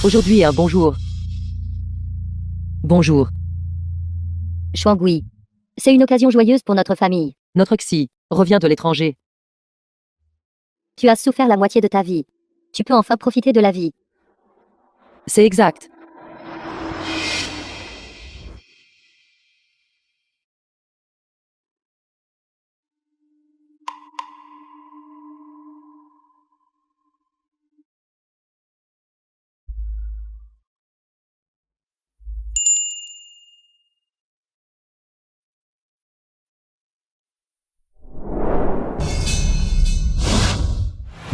Aujourd'hui est un bon jour. Bonjour. Shuangui. C'est une occasion joyeuse pour notre famille. Notre Xi revient de l'étranger. Tu as souffert la moitié de ta vie. Tu peux enfin profiter de la vie. C'est exact.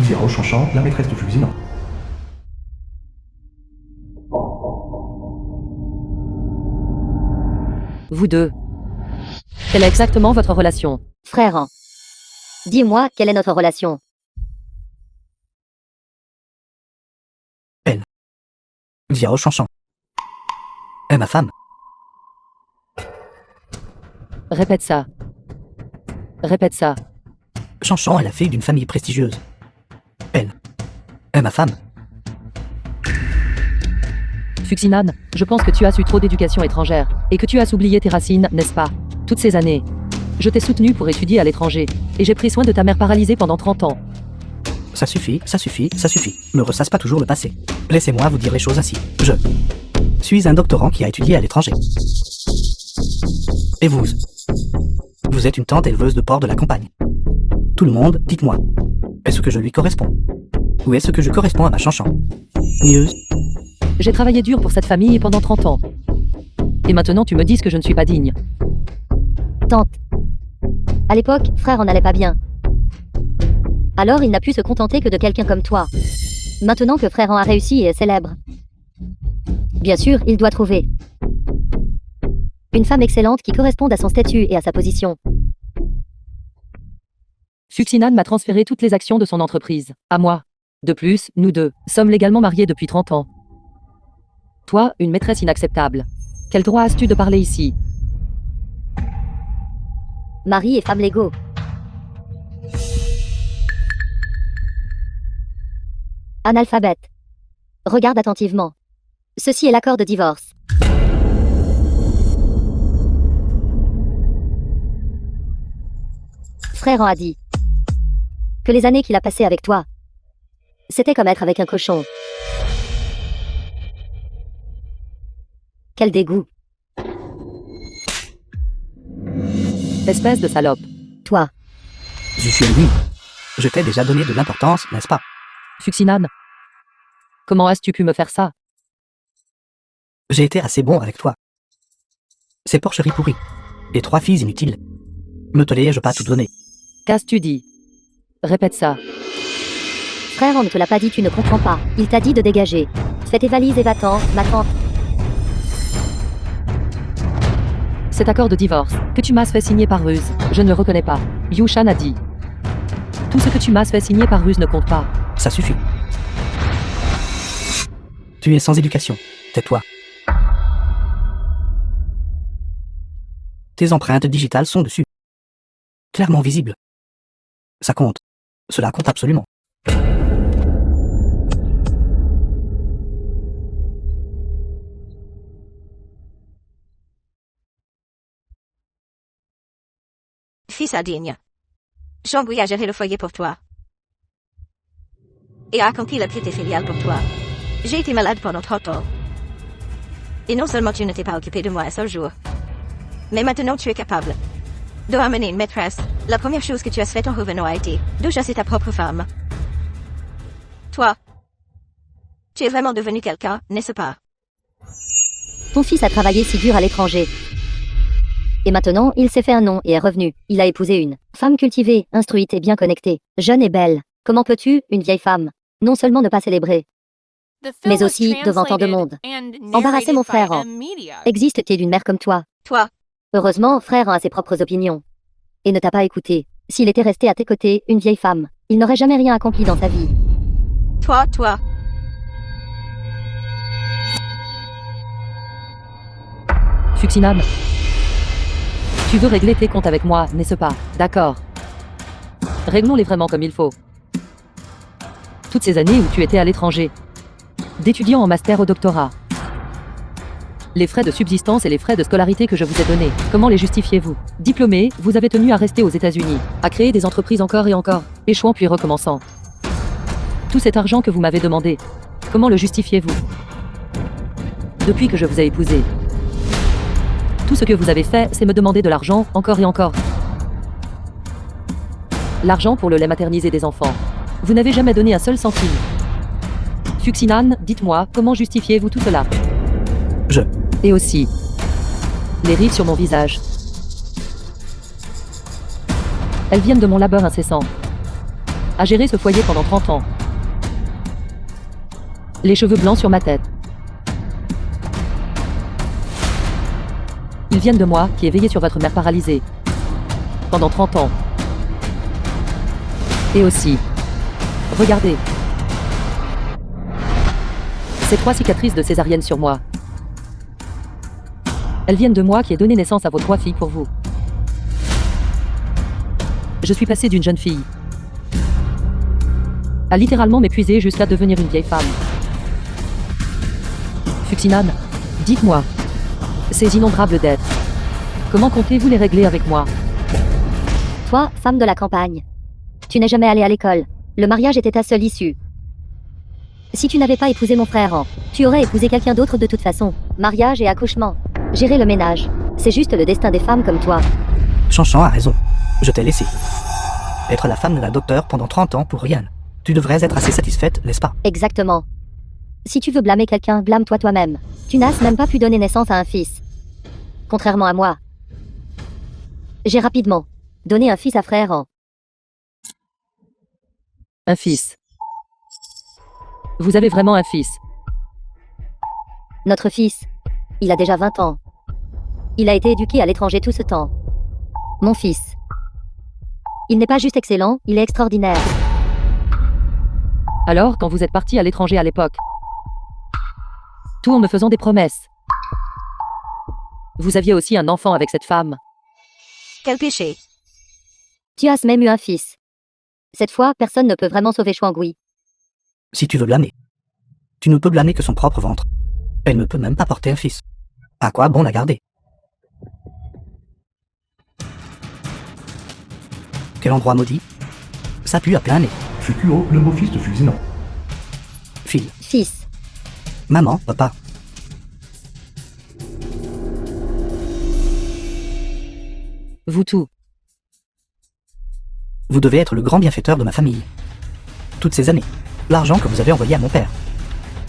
Xiao Shanshan, la maîtresse du Fuxinant. Vous deux. Quelle est exactement votre relation? Frère Han. Dis-moi, quelle est notre relation? Xiao Shanshan est ma femme. Répète ça. Répète ça. Shanshan est la fille d'une famille prestigieuse. Elle est ma femme. Fuxinan, je pense que tu as eu trop d'éducation étrangère, et que tu as oublié tes racines, n'est-ce pas? Toutes ces années. Je t'ai soutenu pour étudier à l'étranger, et j'ai pris soin de ta mère paralysée pendant 30 ans. Ça suffit, ça suffit, ça suffit. Ne ressasse pas toujours le passé. Laissez-moi vous dire les choses ainsi. Je suis un doctorant qui a étudié à l'étranger. Et vous? Vous êtes une tante éleveuse de porc de la campagne. Tout le monde, dites-moi. Est-ce que je lui corresponds? Ou est-ce que je corresponds à ma Shanshan? Mieux. J'ai travaillé dur pour cette famille pendant 30 ans. Et maintenant tu me dis que je ne suis pas digne. Tante. À l'époque, frère en allait pas bien. Alors il n'a pu se contenter que de quelqu'un comme toi. Maintenant que frère en a réussi et est célèbre. Bien sûr, il doit trouver une femme excellente qui corresponde à son statut et à sa position. Fuxinan m'a transféré toutes les actions de son entreprise, à moi. De plus, nous deux sommes légalement mariés depuis 30 ans. Toi, une maîtresse inacceptable. Quel droit as-tu de parler ici? Mari et femme légaux. Analphabète. Regarde attentivement. Ceci est l'accord de divorce. Frère en a dit que les années qu'il a passées avec toi, c'était comme être avec un cochon. Quel dégoût. Espèce de salope. Toi, Je suis lui. Je t'ai déjà donné de l'importance, n'est-ce pas? Fuxinan. Comment as-tu pu me faire ça? J'ai été assez bon avec toi. Ces porcheries pourries. Et 3 filles inutiles. Me te l'ai-je pas tout donné? Qu'as-tu dit? Répète ça. frère, on ne te l'a pas dit, tu ne comprends pas. Il t'a dit de dégager. Fais tes valises et va-t'en, ma tante. Cet accord de divorce, que tu m'as fait signer par ruse, je ne le reconnais pas. Yushan a dit. Tout ce que tu m'as fait signer par ruse ne compte pas. Ça suffit. Tu es sans éducation. Tais-toi. Tes empreintes digitales sont dessus. Clairement visibles. Ça compte. Cela compte absolument. Fils indigne. Shuangui a géré le foyer pour toi. Et a accompli la piété filiale pour toi. J'ai été malade pendant 30 ans. Et non seulement tu ne t'es pas occupé de moi un seul jour, mais maintenant tu es capable de ramener une maîtresse. La première chose que tu as faite en revenant a été de chasser ta propre femme. Toi, tu es vraiment devenu quelqu'un, n'est-ce pas? Ton fils a travaillé si dur à l'étranger. Et maintenant, il s'est fait un nom et est revenu. Il a épousé une femme cultivée, instruite et bien connectée, jeune et belle. Comment peux-tu, une vieille femme, non seulement ne pas célébrer, mais aussi devant tant de monde, embarrasser mon frère en existe-t-il une mère comme toi? Toi, Heureusement, frère a ses propres opinions. Et ne t'a pas écouté. S'il était resté à tes côtés, une vieille femme, il n'aurait jamais rien accompli dans sa vie. toi. Fuxinan. Tu veux régler tes comptes avec moi, n'est-ce pas? D'accord. Réglons-les vraiment comme il faut. Toutes ces années où tu étais à l'étranger. d'étudiant en master au doctorat. Les frais de subsistance et les frais de scolarité que je vous ai donnés, comment les justifiez-vous? Diplômé, vous avez tenu à rester aux États-Unis, à créer des entreprises encore et encore, échouant puis recommençant. Tout cet argent que vous m'avez demandé, comment le justifiez-vous? Depuis que je vous ai épousé, tout ce que vous avez fait, c'est me demander de l'argent, encore et encore. L'argent pour le lait maternisé des enfants. Vous n'avez jamais donné un seul centime. Fuxinan, dites-moi, comment justifiez-vous tout cela? Et aussi, les rides sur mon visage. Elles viennent de mon labeur incessant. À gérer ce foyer pendant 30 ans. Les cheveux blancs sur ma tête. Ils viennent de moi, qui ai veillé sur votre mère paralysée. Pendant 30 ans. Et aussi, regardez. Ces 3 cicatrices de césarienne sur moi. Elles viennent de moi qui ai donné naissance à vos 3 filles pour vous. Je suis passée d'une jeune fille à littéralement m'épuiser jusqu'à devenir une vieille femme. Fuxinan, dites-moi, ces innombrables dettes, comment comptez-vous les régler avec moi? Toi, femme de la campagne. Tu n'es jamais allée à l'école. Le mariage était ta seule issue. Si tu n'avais pas épousé mon frère, tu aurais épousé quelqu'un d'autre de toute façon. Mariage et accouchement. Gérer le ménage. C'est juste le destin des femmes comme toi. Chanchan a raison. Je t'ai laissé. Être la femme de la docteure pendant 30 ans pour rien. Tu devrais être assez satisfaite, n'est-ce pas? Exactement. Si tu veux blâmer quelqu'un, blâme-toi toi-même. Tu n'as même pas pu donner naissance à un fils. Contrairement à moi. J'ai rapidement donné un fils à frère. Un fils. Vous avez vraiment un fils? Notre fils. Il a déjà 20 ans. Il a été éduqué à l'étranger tout ce temps. Mon fils. Il n'est pas juste excellent, il est extraordinaire. Alors, quand vous êtes parti à l'étranger à l'époque, tout en me faisant des promesses, vous aviez aussi un enfant avec cette femme. Quel péché. Tu as même eu un fils. Cette fois, personne ne peut vraiment sauver Chuangui. Si tu veux blâmer, tu ne peux blâmer que son propre ventre. Elle ne peut même pas porter un fils. À quoi bon la garder? Quel endroit maudit? Ça pue à plein nez. Fukuo, le beau-fils de Fuxinan. Fille, Fils. maman, papa. Vous tout. Vous devez être le grand bienfaiteur de ma famille. Toutes ces années, l'argent que vous avez envoyé à mon père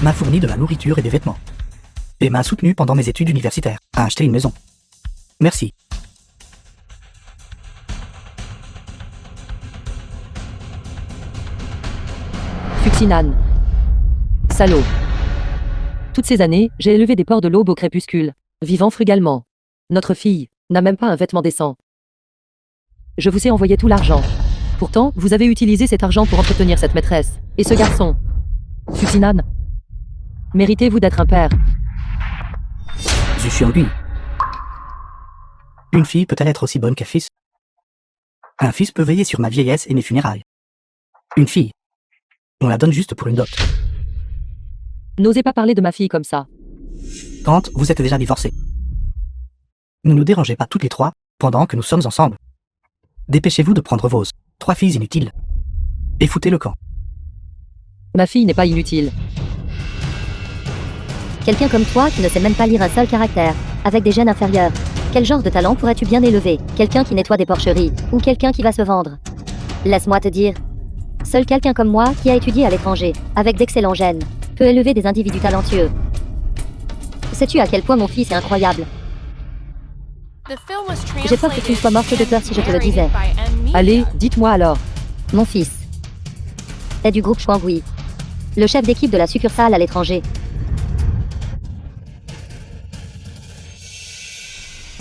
m'a fourni de la nourriture et des vêtements. Et m'a soutenu pendant mes études universitaires à acheter une maison. Merci. Fuxinan. Salaud. Toutes ces années, j'ai élevé des porcs de l'aube au crépuscule, vivant frugalement. Notre fille n'a même pas un vêtement décent. Je vous ai envoyé tout l'argent. Pourtant, vous avez utilisé cet argent pour entretenir cette maîtresse. Et ce garçon. Fuxinan. Méritez-vous d'être un père? Je suis ennuyé. Une fille peut-elle être aussi bonne qu'un fils? Un fils peut veiller sur ma vieillesse et mes funérailles. Une fille, on la donne juste pour une dot. N'osez pas parler de ma fille comme ça. Tante, vous êtes déjà divorcée. Ne nous dérangez pas toutes les 3 pendant que nous sommes ensemble. Dépêchez-vous de prendre vos 3 filles inutiles et foutez le camp. Ma fille n'est pas inutile. Quelqu'un comme toi qui ne sait même pas lire un seul caractère, avec des gènes inférieurs. Quel genre de talent pourrais-tu bien élever? Quelqu'un qui nettoie des porcheries, ou quelqu'un qui va se vendre? Laisse-moi te dire. Seul quelqu'un comme moi, qui a étudié à l'étranger, avec d'excellents gènes, peut élever des individus talentueux. Sais-tu à quel point mon fils est incroyable? J'ai peur que tu sois morte de peur si je te le disais. Allez, dites-moi alors. Mon fils est du groupe Chuangui, le chef d'équipe de la succursale à l'étranger.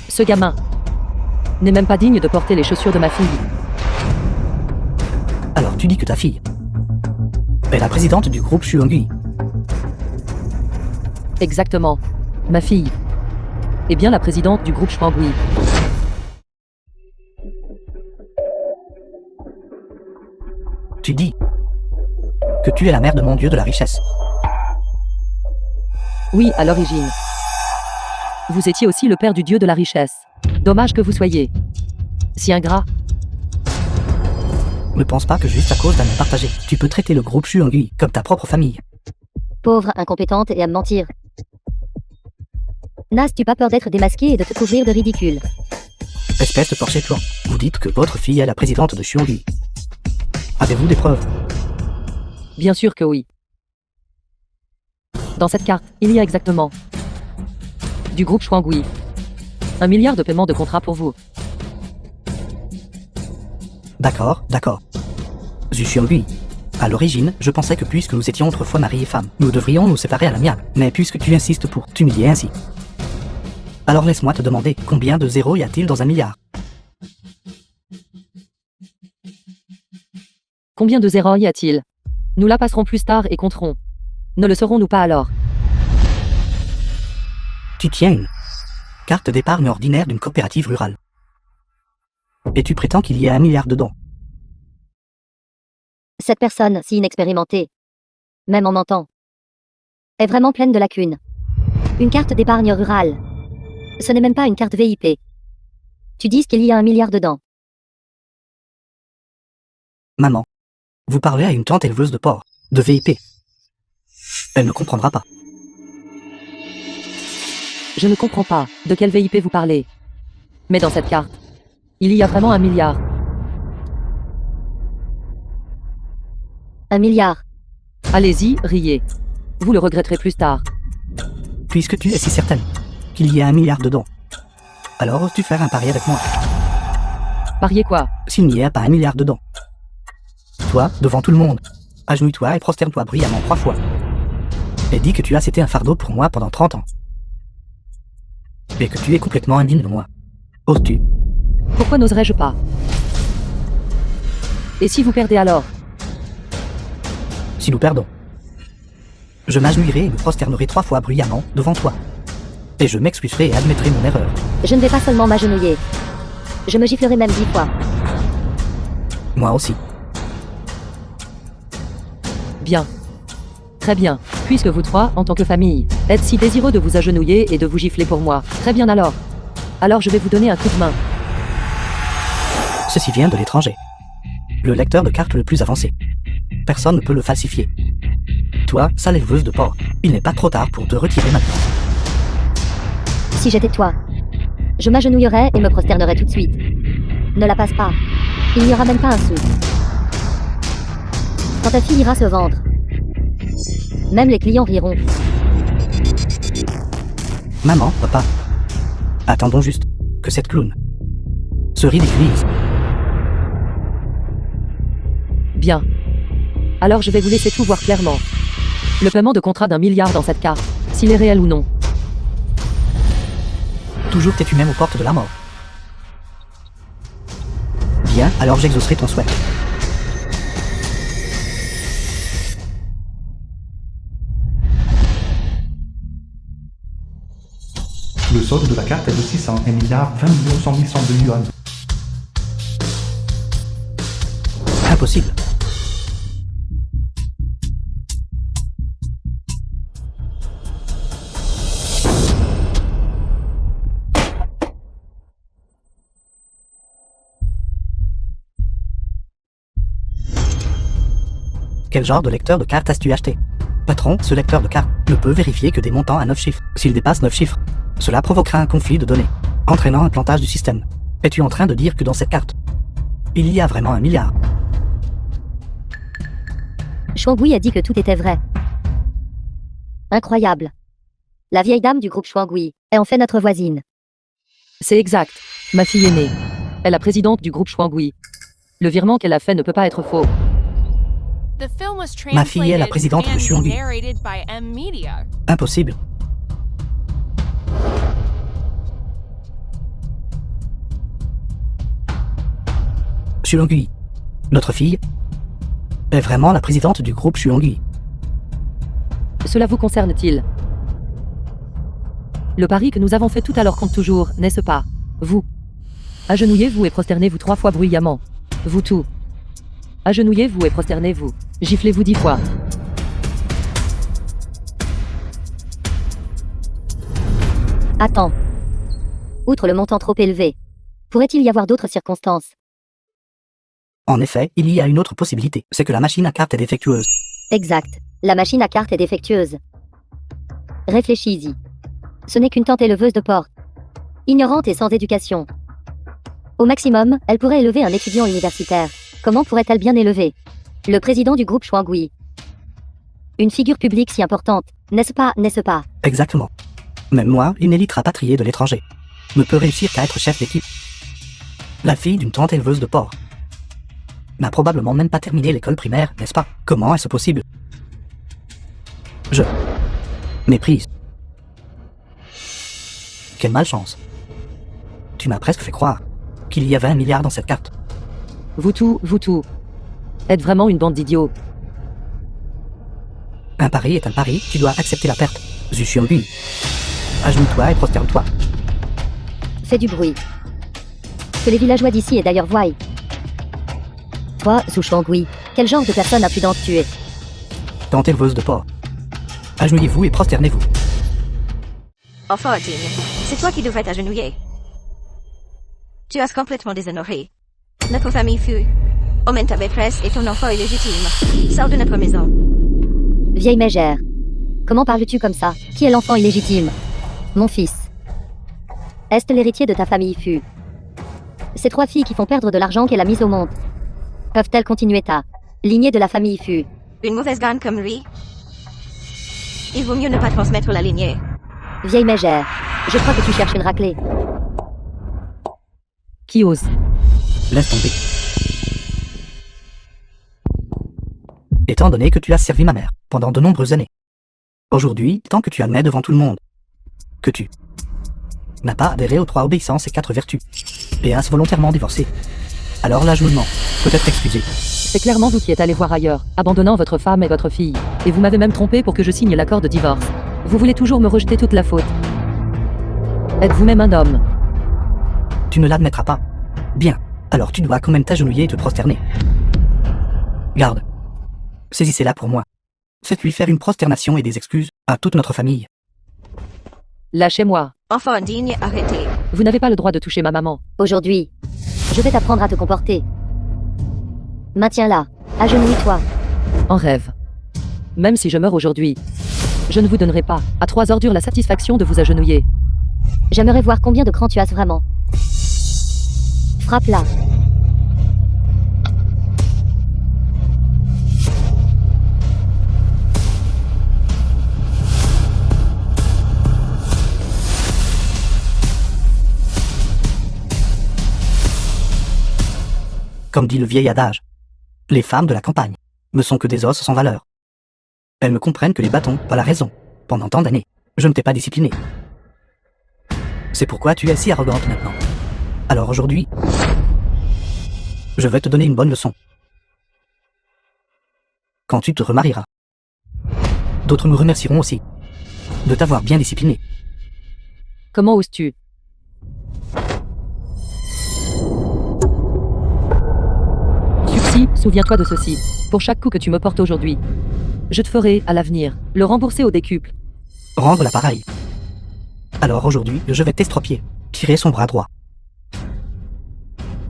Ce gamin n'est même pas digne de porter les chaussures de ma fille. Alors tu dis que ta fille est la présidente du groupe Chuangui. Exactement. Ma fille est bien la présidente du groupe Chuangui. Tu dis que tu es la mère de mon dieu de la richesse. Oui, à l'origine. Vous étiez aussi le père du dieu de la richesse. Dommage que vous soyez si ingrat. Ne pense pas que juste à cause d'un nom partagé, tu peux traiter le groupe Xuangui comme ta propre famille. Pauvre, incompétente et à me mentir. N'as-tu pas peur d'être démasqué et de te couvrir de ridicule? Espèce de porcher plan. Vous dites que votre fille est la présidente de Xuangui. Avez-vous des preuves? Bien sûr que oui. Dans cette carte, il y a exactement du groupe Xuangui. 1 milliard de paiements de contrat pour vous. D'accord, d'accord. Zhu Xuangui. À l'origine, je pensais que puisque nous étions autrefois mari et femme, nous devrions nous séparer à l'amiable. Mais puisque tu insistes pour t'humilier ainsi. Alors laisse-moi te demander, combien de zéros y a-t-il dans 1 milliard? Combien de zéros y a-t-il? Nous la passerons plus tard et compterons. Ne le serons-nous pas alors? Tu tiens une carte d'épargne ordinaire d'une coopérative rurale. Et tu prétends qu'il y a 1 milliard dedans. Cette personne, si inexpérimentée, même en mentant, est vraiment pleine de lacunes. Une carte d'épargne rurale. Ce n'est même pas une carte VIP. Tu dis qu'il y a 1 milliard dedans. Maman, vous parlez à une tante éleveuse de porc, de VIP. Elle ne comprendra pas. Je ne comprends pas de quel VIP vous parlez. Mais dans cette carte, il y a vraiment 1 milliard. 1 milliard. Allez-y, riez. Vous le regretterez plus tard. Puisque tu es si certaine qu'il y a 1 milliard dedans, alors oses-tu faire un pari avec moi? Pariez quoi? S'il n'y a pas 1 milliard dedans. Toi, devant tout le monde, agenouille-toi et prosterne-toi bruyamment 3 fois. Et dis que tu as été un fardeau pour moi pendant 30 ans. Et que tu es complètement indigne de moi. Oses-tu? Pourquoi n'oserais-je pas? Et si vous perdez alors? Si nous perdons, je m'agenouillerai et me prosternerai 3 fois bruyamment devant toi. Et je m'excuserai et admettrai mon erreur. Je ne vais pas seulement m'agenouiller. Je me giflerai même 10 fois. Moi aussi. Bien. Très bien. Puisque vous trois, en tant que famille, êtes si désireux de vous agenouiller et de vous gifler pour moi. Très bien alors. Alors je vais vous donner un coup de main. Ceci vient de l'étranger. Le lecteur de cartes le plus avancé. Personne ne peut le falsifier. Toi, sale éleveuse de porc, il n'est pas trop tard pour te retirer maintenant. Si j'étais toi, je m'agenouillerais et me prosternerais tout de suite. Ne la passe pas. Il n'y aura même pas un sou. Quand ta fille ira se vendre, même les clients riront. Maman, papa. Attendons juste que cette clown se ridiculise. Bien. Alors je vais vous laisser tout voir clairement. Le paiement de contrat d'1 milliard dans cette carte, s'il est réel ou non. Toujours t'es-tu même aux portes de la mort. Bien, alors j'exaucerai ton souhait. Le solde de la carte est de 600 1 milliard 20 millions 100 102 yuan. Impossible. Quel genre de lecteur de cartes as-tu acheté? Patron, ce lecteur de cartes ne peut vérifier que des montants à 9 chiffres. S'il dépasse 9 chiffres, cela provoquera un conflit de données, entraînant un plantage du système. Es-tu en train de dire que dans cette carte, il y a vraiment 1 milliard? Xuangui a dit que tout était vrai. Incroyable. La vieille dame du groupe Xuangui est en fait notre voisine. C'est exact. Ma fille aînée est la présidente du groupe Xuangui. Le virement qu'elle a fait ne peut pas être faux. Ma fille est la présidente de Xuangui. Impossible. Xuangui, notre fille, est vraiment la présidente du groupe Xuangui. Cela vous concerne-t-il? Le pari que nous avons fait tout à l'heure compte toujours, n'est-ce pas? Vous. Agenouillez-vous et prosternez-vous 3 fois bruyamment. Vous tous. Agenouillez-vous et prosternez-vous. Giflez-vous 10 fois. Attends. Outre le montant trop élevé, pourrait-il y avoir d'autres circonstances? En effet, il y a une autre possibilité, c'est que la machine à carte est défectueuse. Exact. La machine à carte est défectueuse. Réfléchis-y. Ce n'est qu'une tante éleveuse de porc. Ignorante et sans éducation. Au maximum, elle pourrait élever un étudiant universitaire. Comment pourrait-elle bien élever le président du groupe Shuangui? Une figure publique si importante, n'est-ce pas, n'est-ce pas? Exactement. Même moi, une élite rapatriée de l'étranger, ne peut réussir qu'à être chef d'équipe. La fille d'une tante éleveuse de porc n'a probablement même pas terminé l'école primaire, n'est-ce pas? Comment est-ce possible? Je méprise. Quelle malchance. Tu m'as presque fait croire qu'il y avait 1 milliard dans cette carte. Vous tout. Êtes vraiment une bande d'idiots. Un pari est un pari, tu dois accepter la perte. Zhu Xiongui. Agenouille-toi et prosterne-toi. Fais du bruit. Que les villageois d'ici et d'ailleurs voient. Toi, Zhu Shuangui, quel genre de personne impudente tu es? Tante éleveuse de porc. Agenouillez-vous et prosternez-vous. Enfant indigne, c'est toi qui devrais t'agenouiller. Tu as complètement déshonoré notre famille fut. Emmène ta maîtresse et ton enfant illégitime. Sors de notre maison. Vieille mégère. Comment parles-tu comme ça? Qui est l'enfant illégitime? Mon fils. Est l'héritier de ta famille Fu? Ces 3 filles qui font perdre de l'argent qu'elle a mis au monde, peuvent-elles continuer ta lignée de la famille Fu? Une mauvaise graine comme lui? Il vaut mieux ne pas transmettre la lignée. Vieille mégère, je crois que tu cherches une raclée. Qui ose? Laisse tomber. Étant donné que tu as servi ma mère pendant de nombreuses années, aujourd'hui, tant que tu admets devant tout le monde que tu n'as pas adhéré aux 3 obéissances et 4 vertus, et as volontairement divorcé, alors l'agenouillement peut être excusé. C'est clairement vous qui êtes allé voir ailleurs, abandonnant votre femme et votre fille. Et vous m'avez même trompé pour que je signe l'accord de divorce. Vous voulez toujours me rejeter toute la faute. Êtes-vous même un homme? Tu ne l'admettras pas. Bien, alors tu dois quand même t'agenouiller et te prosterner. Garde. Saisissez-la pour moi. Faites-lui faire une prosternation et des excuses à toute notre famille. Lâchez-moi. Enfant indigne, arrêtez. Vous n'avez pas le droit de toucher ma maman. Aujourd'hui, je vais t'apprendre à te comporter. Maintiens-la. Agenouille-toi. En rêve. Même si je meurs aujourd'hui, je ne vous donnerai pas, à 3 ordures, la satisfaction de vous agenouiller. J'aimerais voir combien de cran tu as vraiment. Frappe-la. Comme dit le vieil adage, les femmes de la campagne ne sont que des os sans valeur. Elles me comprennent que les bâtons, pas la raison. Pendant tant d'années, je ne t'ai pas discipliné. C'est pourquoi tu es si arrogante maintenant. Alors aujourd'hui, je vais te donner une bonne leçon. Quand tu te remarieras, d'autres nous remercieront aussi de t'avoir bien discipliné. Comment oses-tu? Suxi, souviens-toi de ceci. Pour chaque coup que tu me portes aujourd'hui, je te ferai, à l'avenir, le rembourser au décuple. Rendre l'appareil. Alors aujourd'hui, je vais t'estropier, tirer son bras droit.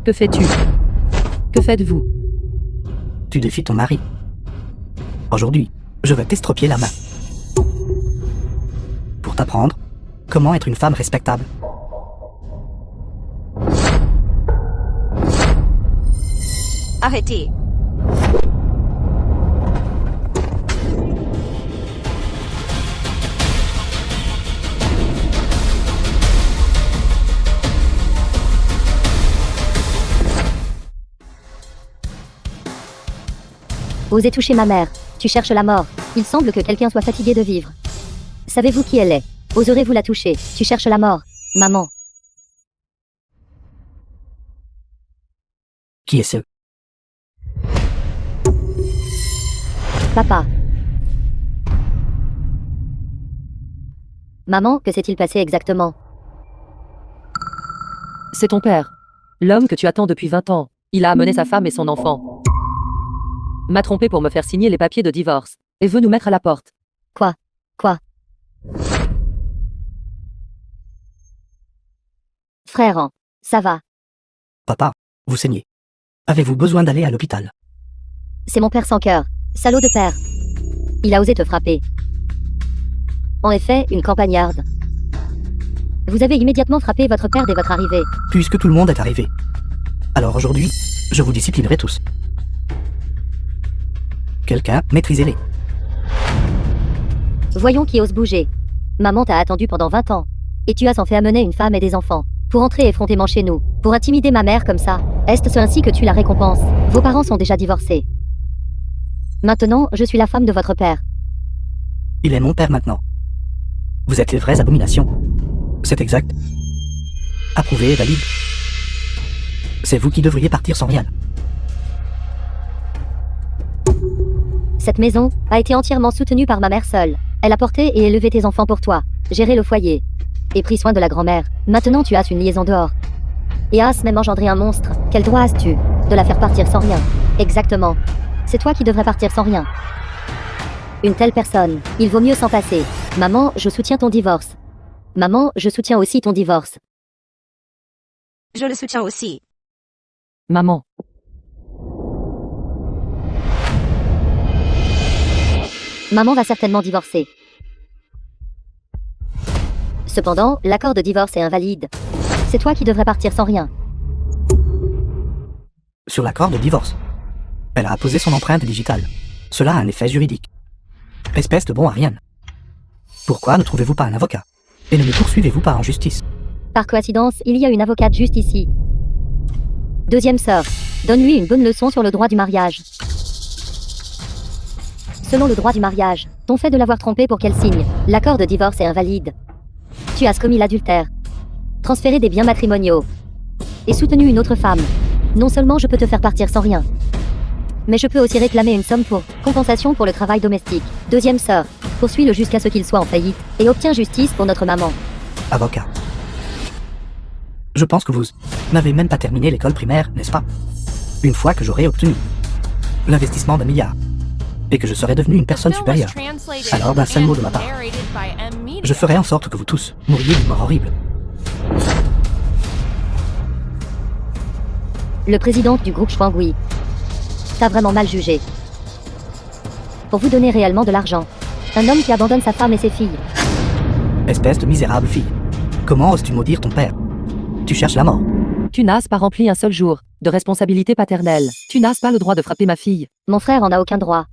Que fais-tu? Que faites-vous? Tu défies ton mari. Aujourd'hui, je vais t'estropier la main. Pour t'apprendre comment être une femme respectable. Arrêtez. Osez toucher ma mère. Tu cherches la mort. Il semble que quelqu'un soit fatigué de vivre. Savez-vous qui elle est? Oserez-vous la toucher? Tu cherches la mort. Maman. Qui est ce? Papa. Maman, que s'est-il passé exactement? C'est ton père. L'homme que tu attends depuis 20 ans. Il a amené sa femme et son enfant. M'a trompé pour me faire signer les papiers de divorce. Et veut nous mettre à la porte. Quoi? Frère en. Ça va. Papa, vous saignez. Avez-vous besoin d'aller à l'hôpital? C'est mon père sans cœur. Salaud de père. Il a osé te frapper. En effet, une campagnarde. Vous avez immédiatement frappé votre père dès votre arrivée. Puisque tout le monde est arrivé. Alors aujourd'hui, je vous disciplinerai tous. Quelqu'un, maîtrisez-les. Voyons qui ose bouger. Maman t'a attendu pendant 20 ans. Et tu as en fait amener une femme et des enfants. Pour entrer effrontément chez nous. Pour intimider ma mère comme ça. Est-ce ainsi que tu la récompenses? Vos parents sont déjà divorcés. Maintenant, je suis la femme de votre père. Il est mon père maintenant. Vous êtes les vraies abominations. C'est exact. Approuvé et valide. C'est vous qui devriez partir sans rien. Cette maison a été entièrement soutenue par ma mère seule. Elle a porté et élevé tes enfants pour toi, géré le foyer, et pris soin de la grand-mère. Maintenant tu as une liaison dehors. Et as même engendré un monstre. Quel droit as-tu de la faire partir sans rien? Exactement. C'est toi qui devrais partir sans rien. Une telle personne, il vaut mieux s'en passer. Maman, je soutiens ton divorce. Maman, je soutiens aussi ton divorce. Je le soutiens aussi. Maman. Maman va certainement divorcer. Cependant, l'accord de divorce est invalide. C'est toi qui devrais partir sans rien. Sur l'accord de divorce. Elle a apposé son empreinte digitale. Cela a un effet juridique. Espèce de bon à rien. Pourquoi ne trouvez-vous pas un avocat? Et ne me poursuivez-vous pas en justice? Par coïncidence, il y a une avocate juste ici. Deuxième sœur, donne-lui une bonne leçon sur le droit du mariage. Selon le droit du mariage, ton fait de l'avoir trompé pour qu'elle signe, l'accord de divorce est invalide. Tu as commis l'adultère, transféré des biens matrimoniaux, et soutenu une autre femme. Non seulement je peux te faire partir sans rien, mais je peux aussi réclamer une somme pour compensation pour le travail domestique. Deuxième sœur, poursuis-le jusqu'à ce qu'il soit en faillite, et obtiens justice pour notre maman. Avocat. Je pense que vous n'avez même pas terminé l'école primaire, n'est-ce pas? Une fois que j'aurai obtenu l'investissement d'1 milliard, et que je serai devenu une personne supérieure, alors d'un seul mot de ma part, je ferai en sorte que vous tous mouriez d'une mort horrible. Le président du groupe Schwangui t'a vraiment mal jugé. Pour vous donner réellement de l'argent. Un homme qui abandonne sa femme et ses filles. Espèce de misérable fille. Comment oses-tu maudire ton père? Tu cherches la mort. Tu n'as pas rempli un seul jour de responsabilité paternelle. Tu n'as pas le droit de frapper ma fille. Mon frère en a aucun droit.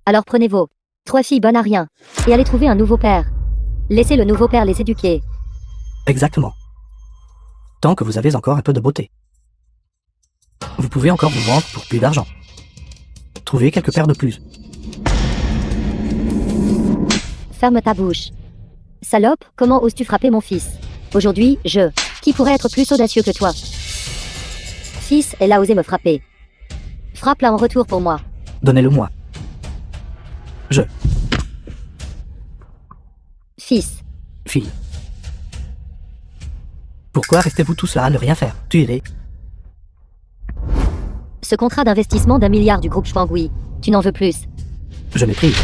Alors prenez vos 3 filles bonnes à rien, et allez trouver un nouveau père. Laissez le nouveau père les éduquer. Exactement. Tant que vous avez encore un peu de beauté. Vous pouvez encore vous vendre pour plus d'argent. Trouvez quelques paires de plus. Ferme ta bouche. Salope, comment oses-tu frapper mon fils? Aujourd'hui, qui pourrait être plus audacieux que toi? Fils, elle a osé me frapper. Frappe-la en retour pour moi. Donnez-le-moi. Fils. Fille. Pourquoi restez-vous tous là à ne rien faire? Tuez-les. Ce contrat d'investissement d'1 milliard du groupe Schwangui, tu n'en veux plus. Je méprise.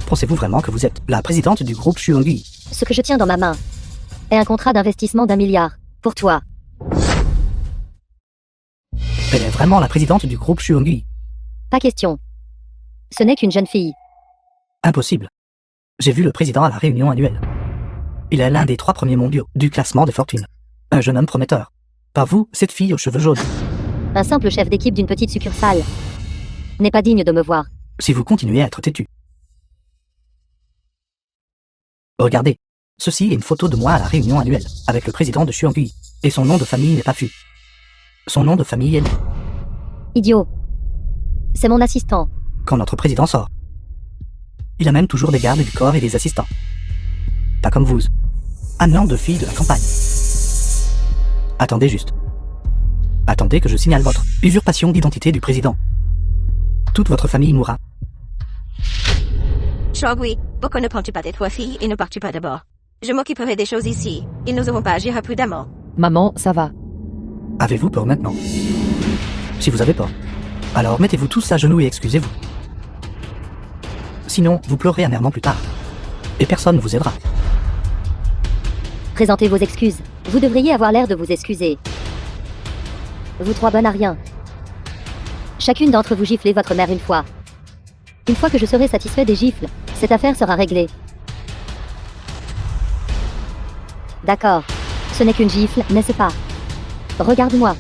Pensez-vous vraiment que vous êtes la présidente du groupe Schwangui? Ce que je tiens dans ma main est un contrat d'investissement d'1 milliard. Pour toi. Elle est vraiment la présidente du groupe Schwangui? Pas question. Ce n'est qu'une jeune fille. Impossible. J'ai vu le président à la réunion annuelle. Il est l'un des 3 premiers mondiaux du classement des fortunes. Un jeune homme prometteur. Pas vous, cette fille aux cheveux jaunes. Un simple chef d'équipe d'une petite succursale n'est pas digne de me voir. Si vous continuez à être têtu. Regardez. Ceci est une photo de moi à la réunion annuelle, avec le président de Schwangui. Et son nom de famille n'est pas Fu. Son nom de famille est... Idiot. C'est mon assistant. Quand notre président sort. Il a même toujours des gardes du corps et des assistants. Pas comme vous. Un nom de fille de la campagne. Attendez juste. Attendez que je signale votre usurpation d'identité du président. Toute votre famille mourra. Schwangui, pourquoi ne prends-tu pas tes 3 filles et ne pars-tu pas d'abord? Je m'occuperai des choses ici. Ils n'oseront pas agir imprudemment. Maman, ça va. Avez-vous peur maintenant? Si vous avez peur, alors mettez-vous tous à genoux et excusez-vous. Sinon, vous pleurerez amèrement plus tard. Et personne ne vous aidera. Présentez vos excuses. Vous devriez avoir l'air de vous excuser. Vous trois bonnes à rien. Chacune d'entre vous giflez votre mère une fois. Une fois que je serai satisfait des gifles, cette affaire sera réglée. D'accord. Ce n'est qu'une gifle, n'est-ce pas? Regarde-moi.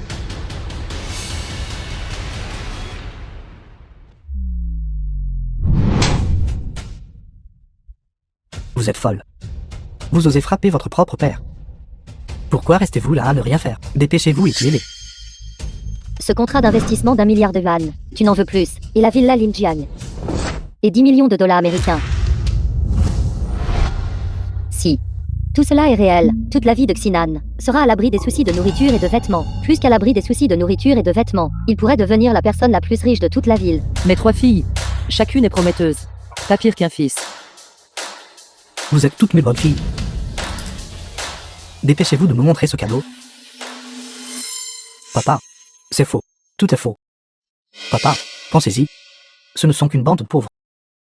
Vous êtes folle. Vous osez frapper votre propre père. Pourquoi restez-vous là à ne rien faire? Dépêchez-vous et tuez-les. Ce contrat d'investissement d'1 milliard de yuan, tu n'en veux plus. Et la villa Linjiang. Et 10 millions de dollars américains. Si. Tout cela est réel, toute la vie de Xinan sera à l'abri des soucis de nourriture et de vêtements. Plus qu'à l'abri des soucis de nourriture et de vêtements, il pourrait devenir la personne la plus riche de toute la ville. Mes 3 filles, chacune est prometteuse. Pas pire qu'un fils. Vous êtes toutes mes bonnes filles. Dépêchez-vous de me montrer ce cadeau. Papa, c'est faux. Tout est faux. Papa, pensez-y. Ce ne sont qu'une bande de pauvres.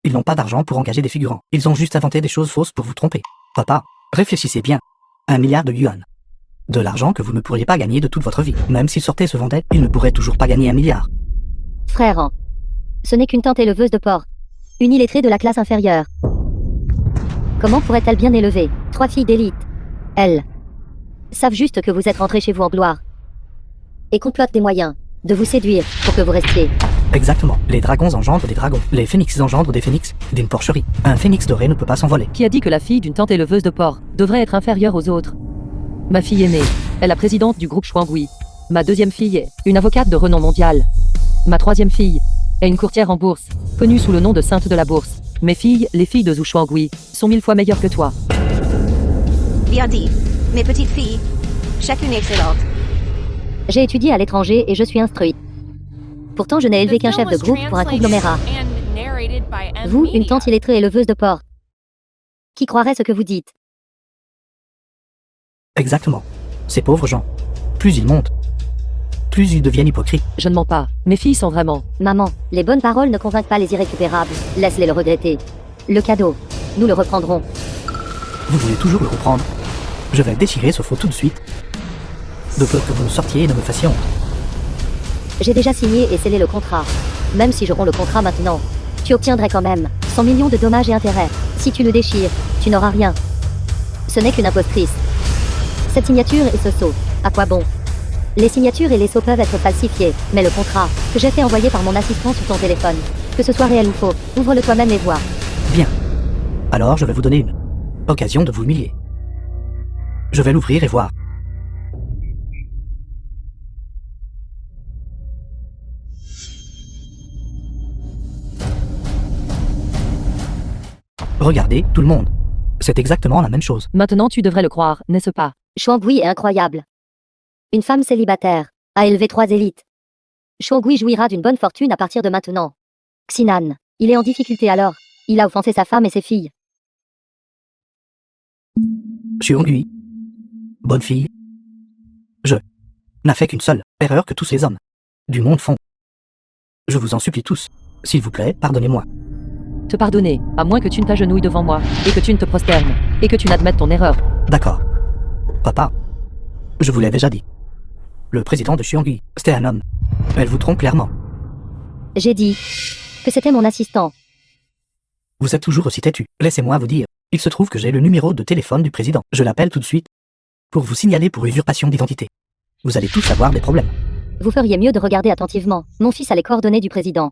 Ils n'ont pas d'argent pour engager des figurants. Ils ont juste inventé des choses fausses pour vous tromper. Papa, réfléchissez bien. 1 milliard de yuan. De l'argent que vous ne pourriez pas gagner de toute votre vie. Même s'il sortait et se vendait, il ne pourrait toujours pas gagner 1 milliard. Frère, ce n'est qu'une tante éleveuse de porc. Une illettrée de la classe inférieure. Comment pourrait-elle bien élever 3 filles d'élite? Elles savent juste que vous êtes rentrés chez vous en gloire. Et complotent des moyens de vous séduire pour que vous restiez. Exactement. Les dragons engendrent des dragons. Les phénix engendrent des phénix. D'une porcherie. Un phénix doré ne peut pas s'envoler. Qui a dit que la fille d'une tante éleveuse de porc devrait être inférieure aux autres? Ma fille aînée est la présidente du groupe Shuanghui. Ma deuxième fille est une avocate de renom mondial. Ma troisième fille est une courtière en bourse, connue sous le nom de Sainte de la Bourse. Mes filles, les filles de Zhu Shuanghui, sont 1000 fois meilleures que toi. Bien dit. Mes petites filles. Chacune excellente. J'ai étudié à l'étranger et je suis instruite. Pourtant, je n'ai élevé qu'un chef de groupe pour un conglomérat. Vous, une tante illettrée éleveuse de porc. Qui croirait ce que vous dites? Exactement. Ces pauvres gens. Plus ils montent, plus ils deviennent hypocrites. Je ne mens pas. Mes filles sont vraiment... Maman, les bonnes paroles ne convainquent pas les irrécupérables. Laisse-les le regretter. Le cadeau, nous le reprendrons. Vous voulez toujours le reprendre. Je vais déchirer ce faux tout de suite. De peur que vous ne sortiez et ne me fassiez honte. J'ai déjà signé et scellé le contrat. Même si je romps le contrat maintenant, tu obtiendrais quand même 100 millions de dommages et intérêts. Si tu le déchires, tu n'auras rien. Ce n'est qu'une impostrice. Cette signature et ce sceau, à quoi bon? Les signatures et les sceaux peuvent être falsifiés, mais le contrat, que j'ai fait envoyer par mon assistant sur ton téléphone, que ce soit réel ou faux, ouvre-le toi-même et vois. Bien. Alors je vais vous donner une occasion de vous humilier. Je vais l'ouvrir et voir. Regardez, tout le monde. C'est exactement la même chose. Maintenant tu devrais le croire, n'est-ce pas? Shuanghui est incroyable. Une femme célibataire a élevé 3 élites. Shuanghui jouira d'une bonne fortune à partir de maintenant. Xinan, il est en difficulté alors. Il a offensé sa femme et ses filles. Shuanghui. Bonne fille. Je n'a fait qu'une seule erreur que tous les hommes du monde font. Je vous en supplie tous. S'il vous plaît, pardonnez-moi. Te pardonner, à moins que tu ne t'agenouilles devant moi, et que tu ne te prosternes, et que tu n'admettes ton erreur. D'accord. Papa, je vous l'ai déjà dit. Le président de Shuanghui, c'était un homme. Elle vous trompe clairement. J'ai dit que c'était mon assistant. Vous êtes toujours aussi têtu. Laissez-moi vous dire. Il se trouve que j'ai le numéro de téléphone du président. Je l'appelle tout de suite pour vous signaler pour usurpation d'identité. Vous allez tous avoir des problèmes. Vous feriez mieux de regarder attentivement. Mon fils a les coordonnées du président.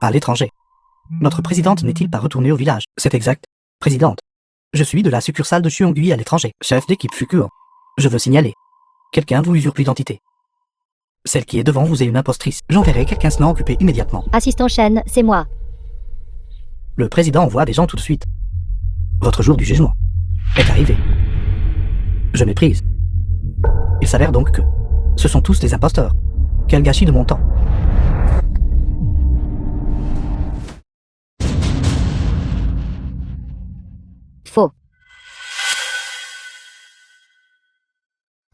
À l'étranger. Notre présidente n'est-il pas retournée au village? C'est exact. Présidente. Je suis de la succursale de Shuanghui à l'étranger. Chef d'équipe Fukuo. Je veux signaler. Quelqu'un vous usurpe l'identité. Celle qui est devant vous est une impostrice. J'enverrai quelqu'un s'en occuper immédiatement. Assistant Shen, c'est moi. Le président envoie des gens tout de suite. Votre jour du jugement est arrivé. Je méprise. Il s'avère donc que ce sont tous des imposteurs. Quel gâchis de mon temps. Faux.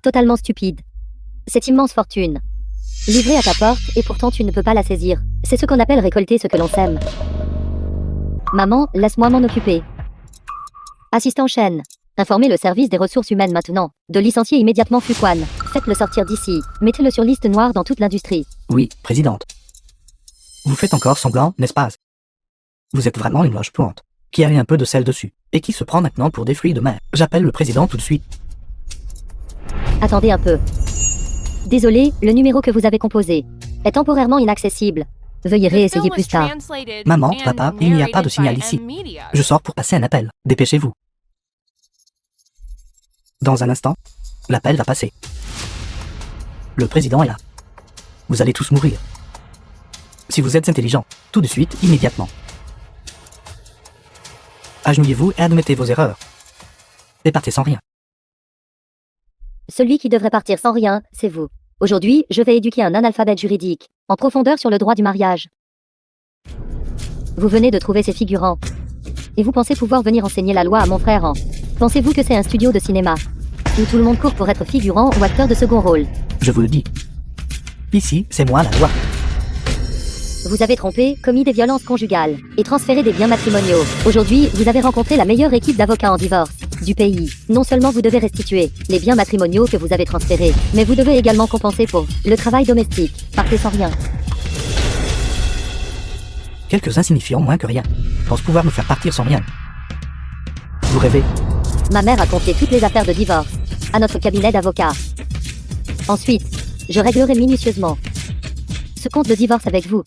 Totalement stupide. Cette immense fortune. Livrée à ta porte, et pourtant tu ne peux pas la saisir. C'est ce qu'on appelle récolter ce que l'on sème. Maman, laisse-moi m'en occuper. Assistant Shen. Informez le service des ressources humaines maintenant. De licencier immédiatement Fuquan. Faites-le sortir d'ici. Mettez-le sur liste noire dans toute l'industrie. Oui, présidente. Vous faites encore semblant, n'est-ce pas? Vous êtes vraiment une loge puante, qui a un peu de sel dessus, et qui se prend maintenant pour des fruits de mer. J'appelle le président tout de suite. Attendez un peu. Désolé, le numéro que vous avez composé est temporairement inaccessible. Veuillez réessayer plus tard. Maman, papa, il n'y a pas de signal ici. Je sors pour passer un appel. Dépêchez-vous. Dans un instant, l'appel va passer. Le président est là. Vous allez tous mourir. Si vous êtes intelligent, tout de suite, immédiatement. Agenouillez-vous et admettez vos erreurs. Et partez sans rien. Celui qui devrait partir sans rien, c'est vous. Aujourd'hui, je vais éduquer un analphabète juridique, en profondeur sur le droit du mariage. Vous venez de trouver ces figurants. Et vous pensez pouvoir venir enseigner la loi à mon frère en... Pensez-vous que c'est un studio de cinéma où tout le monde court pour être figurant ou acteur de second rôle? Je vous le dis. Ici, c'est moi la loi. Vous avez trompé, commis des violences conjugales et transféré des biens matrimoniaux. Aujourd'hui, vous avez rencontré la meilleure équipe d'avocats en divorce du pays. Non seulement vous devez restituer les biens matrimoniaux que vous avez transférés, mais vous devez également compenser pour le travail domestique. Partez sans rien. Quelques insignifiants moins que rien pensent pouvoir me faire partir sans rien. Vous rêvez? Ma mère a confié toutes les affaires de divorce à notre cabinet d'avocats. Ensuite, je réglerai minutieusement ce compte de divorce avec vous.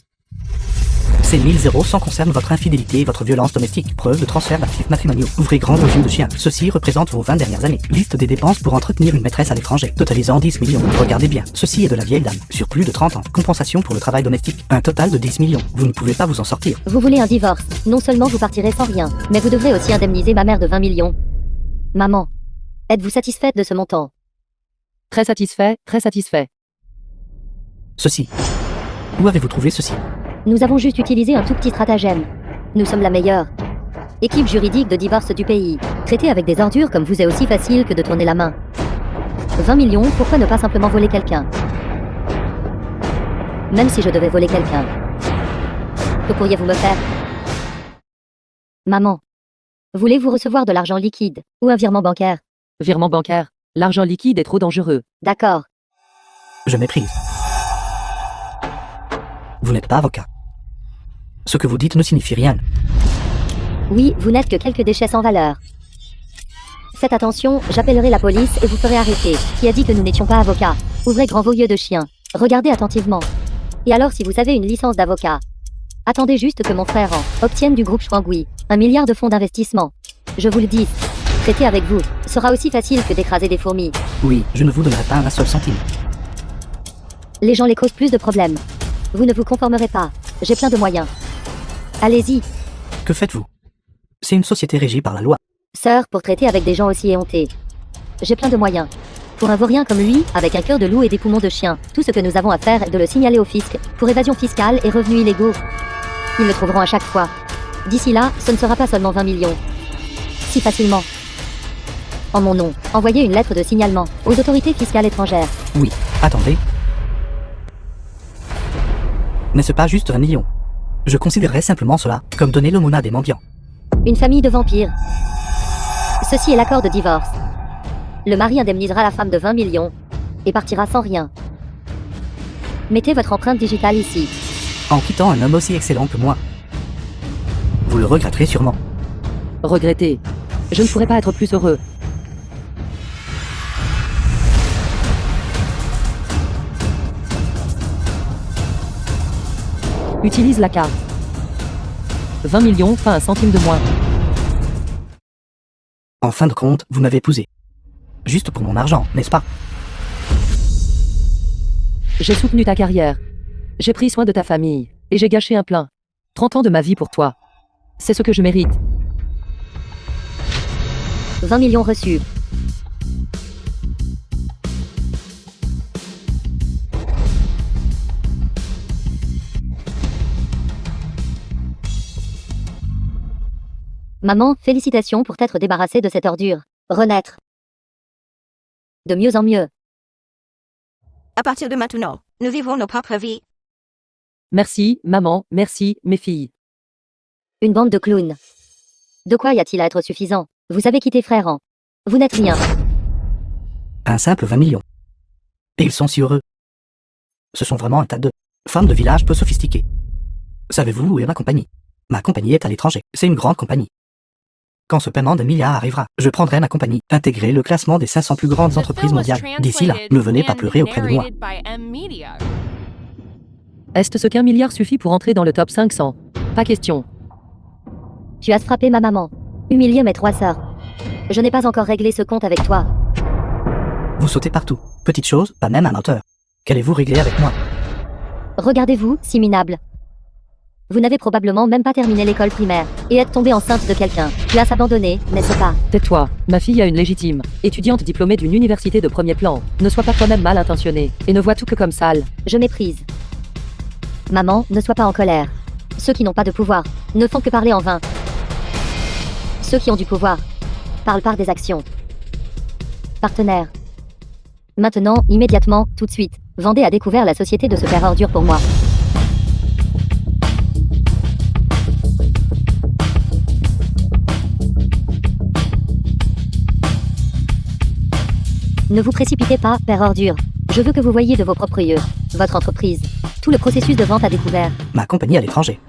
Ces 1000 concernent votre infidélité et votre violence domestique. Preuve de transfert d'actifs matrimoniaux. Ouvrez grand vos yeux de chien. Ceci représente vos 20 dernières années. Liste des dépenses pour entretenir une maîtresse à l'étranger. Totalisant 10 millions. Regardez bien. Ceci est de la vieille dame. Sur plus de 30 ans. Compensation pour le travail domestique. Un total de 10 millions. Vous ne pouvez pas vous en sortir. Vous voulez un divorce. Non seulement vous partirez sans rien, mais vous devrez aussi indemniser ma mère de 20 millions. Maman, êtes-vous satisfaite de ce montant? Très satisfait, très satisfait. Ceci. Où avez-vous trouvé ceci? Nous avons juste utilisé un tout petit stratagème. Nous sommes la meilleure équipe juridique de divorce du pays. Traiter avec des ordures comme vous est aussi facile que de tourner la main. 20 millions, pourquoi ne pas simplement voler quelqu'un? Même si je devais voler quelqu'un, que pourriez-vous me faire? Maman, voulez-vous recevoir de l'argent liquide ou un virement bancaire? Virement bancaire. L'argent liquide est trop dangereux. D'accord. Je méprise. Vous n'êtes pas avocat. Ce que vous dites ne signifie rien. Oui, vous n'êtes que quelques déchets sans valeur. Faites attention, j'appellerai la police et vous ferez arrêter. Qui a dit que nous n'étions pas avocats? Ouvrez grand vos yeux de chien. Regardez attentivement. Et alors si vous avez une licence d'avocat, attendez juste que mon frère en obtienne du groupe Schwangui 1 milliard de fonds d'investissement. Je vous le dis, traiter avec vous sera aussi facile que d'écraser des fourmis. Oui, je ne vous donnerai pas un seul centime. Les gens les causent plus de problèmes. Vous ne vous conformerez pas. J'ai plein de moyens. Allez-y, Que faites-vous? C'est une société régie par la loi. sœur, pour traiter avec des gens aussi éhontés. J'ai plein de moyens. Pour un vaurien comme lui, avec un cœur de loup et des poumons de chien, tout ce que nous avons à faire est de le signaler au fisc, pour évasion fiscale et revenus illégaux. Ils le trouveront à chaque fois. D'ici là, ce ne sera pas seulement 20 millions. Si facilement. En mon nom, envoyez une lettre de signalement aux autorités fiscales étrangères. Oui, attendez. N'est-ce pas juste 20 millions? Je considérerais simplement cela comme donner l'aumône à des mendiants. Une famille de vampires. Ceci est l'accord de divorce. Le mari indemnisera la femme de 20 millions et partira sans rien. Mettez votre empreinte digitale ici. En quittant un homme aussi excellent que moi. Vous le regretterez sûrement. Regretter. Je ne pourrais pas être plus heureux. Utilise la carte. 20 millions, pas un centime de moins. En fin de compte, vous m'avez épousé. Juste pour mon argent, n'est-ce pas? J'ai soutenu ta carrière. J'ai pris soin de ta famille. Et j'ai gâché un plein 30 ans de ma vie pour toi. C'est ce que je mérite. 20 millions reçus. Maman, félicitations pour t'être débarrassée de cette ordure. Renaître. De mieux en mieux. À partir de maintenant, nous vivons nos propres vies. Merci, maman, merci, mes filles. Une bande de clowns. De quoi y a-t-il à être suffisant? Vous avez quitté Frère. Vous n'êtes rien. Un simple 20 millions. Et ils sont si heureux. Ce sont vraiment un tas de femmes de village peu sophistiquées. Savez-vous où est ma compagnie? Ma compagnie est à l'étranger. C'est une grande compagnie. Quand ce paiement de milliards arrivera, je prendrai ma compagnie, intégrer le classement des 500 plus grandes entreprises mondiales. D'ici là, ne venez pas pleurer auprès de moi. Est-ce ce qu'un milliard suffit pour entrer dans le top 500? Pas question. Tu as frappé ma maman. Humilié mes 3 sœurs. Je n'ai pas encore réglé ce compte avec toi. Vous sautez partout. Petite chose, pas même un menteur. Qu'allez-vous régler avec moi? Regardez-vous, si minable. Vous n'avez probablement même pas terminé l'école primaire, et êtes tombé enceinte de quelqu'un. Tu as abandonné, n'est-ce pas? Tais-toi. Ma fille a une légitime étudiante diplômée d'une université de premier plan. Ne sois pas toi-même mal intentionné, et ne vois tout que comme sale. Je méprise. Maman, ne sois pas en colère. Ceux qui n'ont pas de pouvoir ne font que parler en vain. Ceux qui ont du pouvoir parlent par des actions. Partenaire. Maintenant, immédiatement, tout de suite, Vendée a découvert la société de ce père ordure pour moi. Ne vous précipitez pas, père ordure. Je veux que vous voyiez de vos propres yeux votre entreprise. Tout le processus de vente à découvert. Ma compagnie à l'étranger.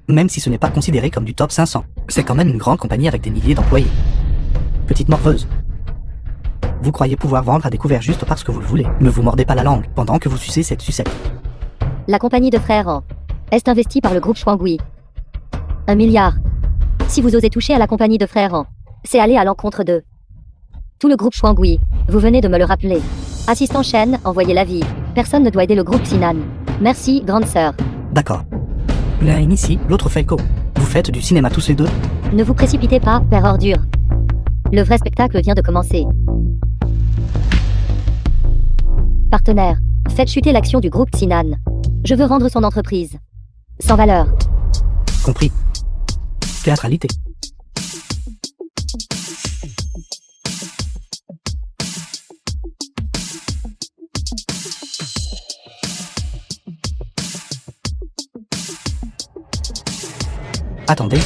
Même si ce n'est pas considéré comme du top 500, c'est quand même une grande compagnie avec des milliers d'employés. Petite morveuse. Vous croyez pouvoir vendre à découvert juste parce que vous le voulez. Ne vous mordez pas la langue pendant que vous sucez cette sucette. La compagnie de Frère est investie par le groupe Chouangui. 1 milliard. Si vous osez toucher à la compagnie de Frère, c'est aller à l'encontre d'eux. Tout le groupe Chouangui, vous venez de me le rappeler. Assistant Shen, envoyez l'avis. Personne ne doit aider le groupe Sinan. Merci, grande sœur. D'accord. L'un est ici, l'autre Felco. Vous faites du cinéma tous les deux? Ne vous précipitez pas, père ordure. Le vrai spectacle vient de commencer. Partenaire, faites chuter l'action du groupe Sinan. Je veux rendre son entreprise sans valeur. Compris. Théâtralité. Attendez.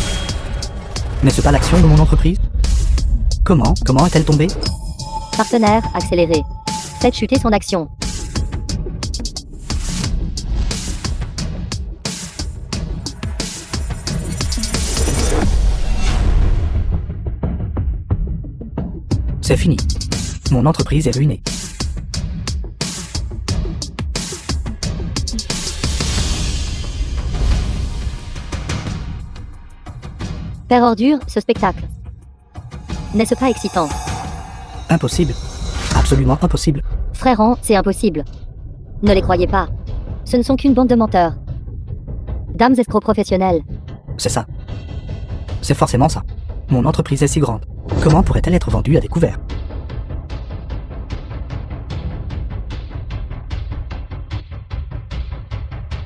N'est-ce pas l'action de mon entreprise? Comment est-elle tombée? Partenaire, accéléré. Faites chuter son action. C'est fini. Mon entreprise est ruinée. Père ordure, ce spectacle. N'est-ce pas excitant? Impossible. Absolument impossible. Frère, c'est impossible. Ne les croyez pas. Ce ne sont qu'une bande de menteurs. Dames escrocs professionnels. C'est ça. C'est forcément ça. Mon entreprise est si grande. Comment pourrait-elle être vendue à découvert?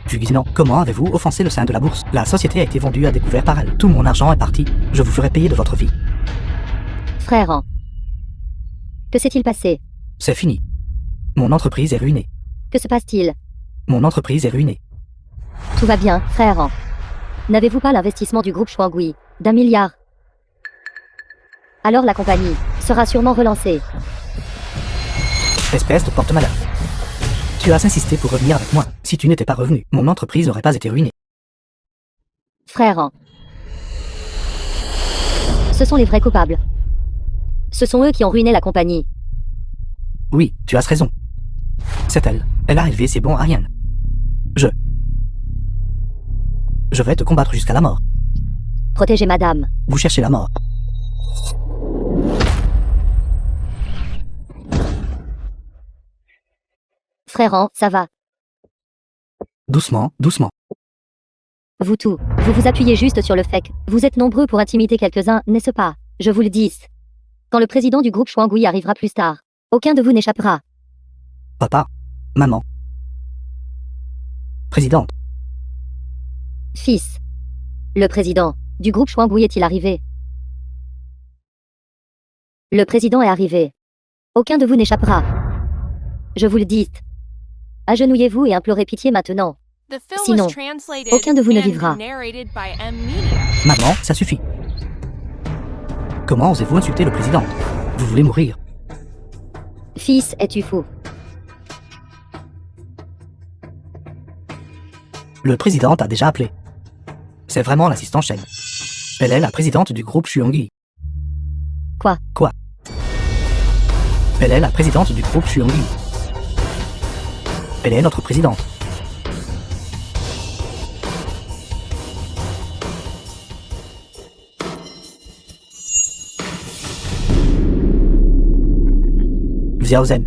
Jugisnant, comment avez-vous offensé le sein de la bourse? La société a été vendue à découvert par elle. Tout mon argent est parti. Je vous ferai payer de votre vie. Frère, que s'est-il passé? C'est fini. Mon entreprise est ruinée. Que se passe-t-il? Mon entreprise est ruinée. Tout va bien, frère. N'avez-vous pas l'investissement du groupe Chouangui d'1 milliard? Alors la compagnie sera sûrement relancée. Espèce de porte-malheur. Tu as insisté pour revenir avec moi. Si tu n'étais pas revenu, mon entreprise n'aurait pas été ruinée. Frère, ce sont les vrais coupables. Ce sont eux qui ont ruiné la compagnie. Oui, tu as raison. C'est elle. Elle a élevé ses bons à rien. Je vais te combattre jusqu'à la mort. Protégez madame. Vous cherchez la mort. Frère, ça va. Doucement, doucement. Vous tout. Vous vous appuyez juste sur le fait que vous êtes nombreux pour intimider quelques-uns, n'est-ce pas? Je vous le dis. Quand le président du groupe Chouangui arrivera plus tard, aucun de vous n'échappera. Papa, maman, présidente. Fils. Le président du groupe Chouangui est-il arrivé? Le président est arrivé. Aucun de vous n'échappera. Je vous le dis. Agenouillez-vous et implorez pitié maintenant. Sinon, aucun de vous ne vivra. Maman, ça suffit. Comment osez-vous insulter le président? Vous voulez mourir? Fils, es-tu fou? Le président t'a déjà appelé. C'est vraiment l'assistant Shen. Elle est la présidente du groupe Xuangyi. Quoi? Quoi? Elle est la présidente du groupe Xuangyi. Elle est notre présidente. Xiao Zhen.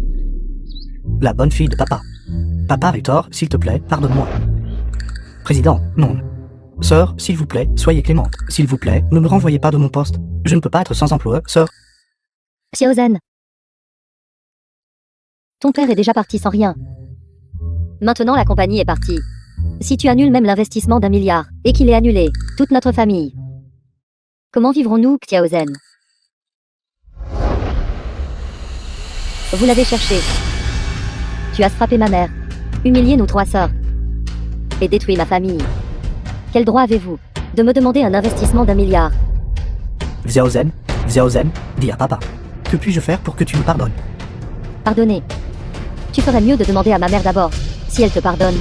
La bonne fille de papa. Papa a eu tort, s'il te plaît, pardonne-moi. Président, non. Sœur, s'il vous plaît, soyez clémente. S'il vous plaît, ne me renvoyez pas de mon poste. Je ne peux pas être sans emploi, sœur. Xiao Zhen. Ton père est déjà parti sans rien. Maintenant la compagnie est partie. Si tu annules même l'investissement d'1 milliard, et qu'il est annulé, toute notre famille. Comment vivrons-nous, Xiao Zhen? Vous l'avez cherché. Tu as frappé ma mère, humilié nos 3 sœurs, et détruit ma famille. Quel droit avez-vous de me demander un investissement d'1 milliard? Xiao Zhen, dis à papa. Que puis-je faire pour que tu me pardonnes? Pardonnez. Tu ferais mieux de demander à ma mère d'abord, si elle te pardonne.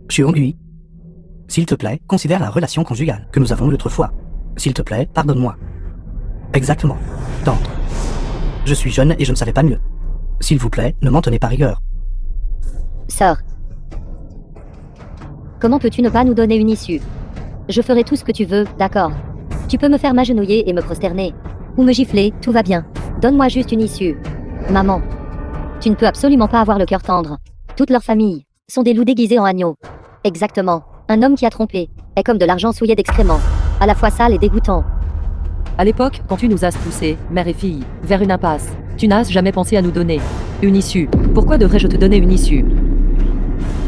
Xuangyi. S'il te plaît, considère la relation conjugale que nous avons eue l'autre fois. S'il te plaît, pardonne-moi. Exactement. Tendre. Je suis jeune et je ne savais pas mieux. S'il vous plaît, ne m'en tenez pas rigueur. Sœur. Comment peux-tu ne pas nous donner une issue? Je ferai tout ce que tu veux, d'accord. Tu peux me faire m'agenouiller et me prosterner. Ou me gifler, tout va bien. Donne-moi juste une issue. Maman. Tu ne peux absolument pas avoir le cœur tendre. Toute leur famille sont des loups déguisés en agneaux. Exactement. Un homme qui a trompé est comme de l'argent souillé d'excréments. À la fois sale et dégoûtant. À l'époque, quand tu nous as poussés, mère et fille, vers une impasse, tu n'as jamais pensé à nous donner une issue. Pourquoi devrais-je te donner une issue?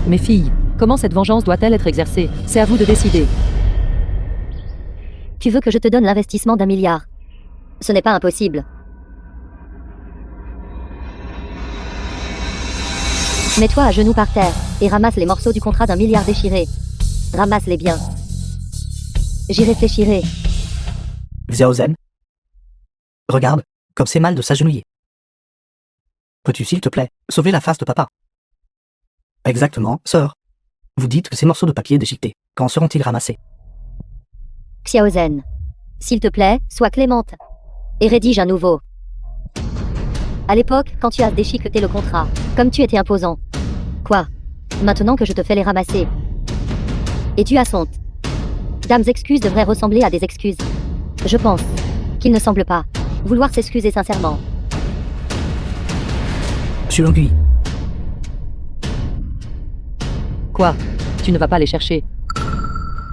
Mes filles, comment cette vengeance doit-elle être exercée? C'est à vous de décider. Tu veux que je te donne l'investissement d'1 milliard? Ce n'est pas impossible. Mets-toi à genoux par terre et ramasse les morceaux du contrat d'1 milliard déchiré. Ramasse-les bien. J'y réfléchirai. Xiao Zhen. Regarde, comme c'est mal de s'agenouiller. Peux-tu, s'il te plaît, sauver la face de papa? Exactement, sœur. Vous dites que ces morceaux de papier déchiquetés, quand seront-ils ramassés? Xiao Zhen. S'il te plaît, sois clémente. Et rédige un nouveau. À l'époque, quand tu as déchiqueté le contrat, comme tu étais imposant. Quoi? Maintenant que je te fais les ramasser. Et tu as honte. Dames excuses devraient ressembler à des excuses. Je pense qu'il ne semble pas vouloir s'excuser sincèrement. Xuangyi. Quoi? Tu ne vas pas les chercher?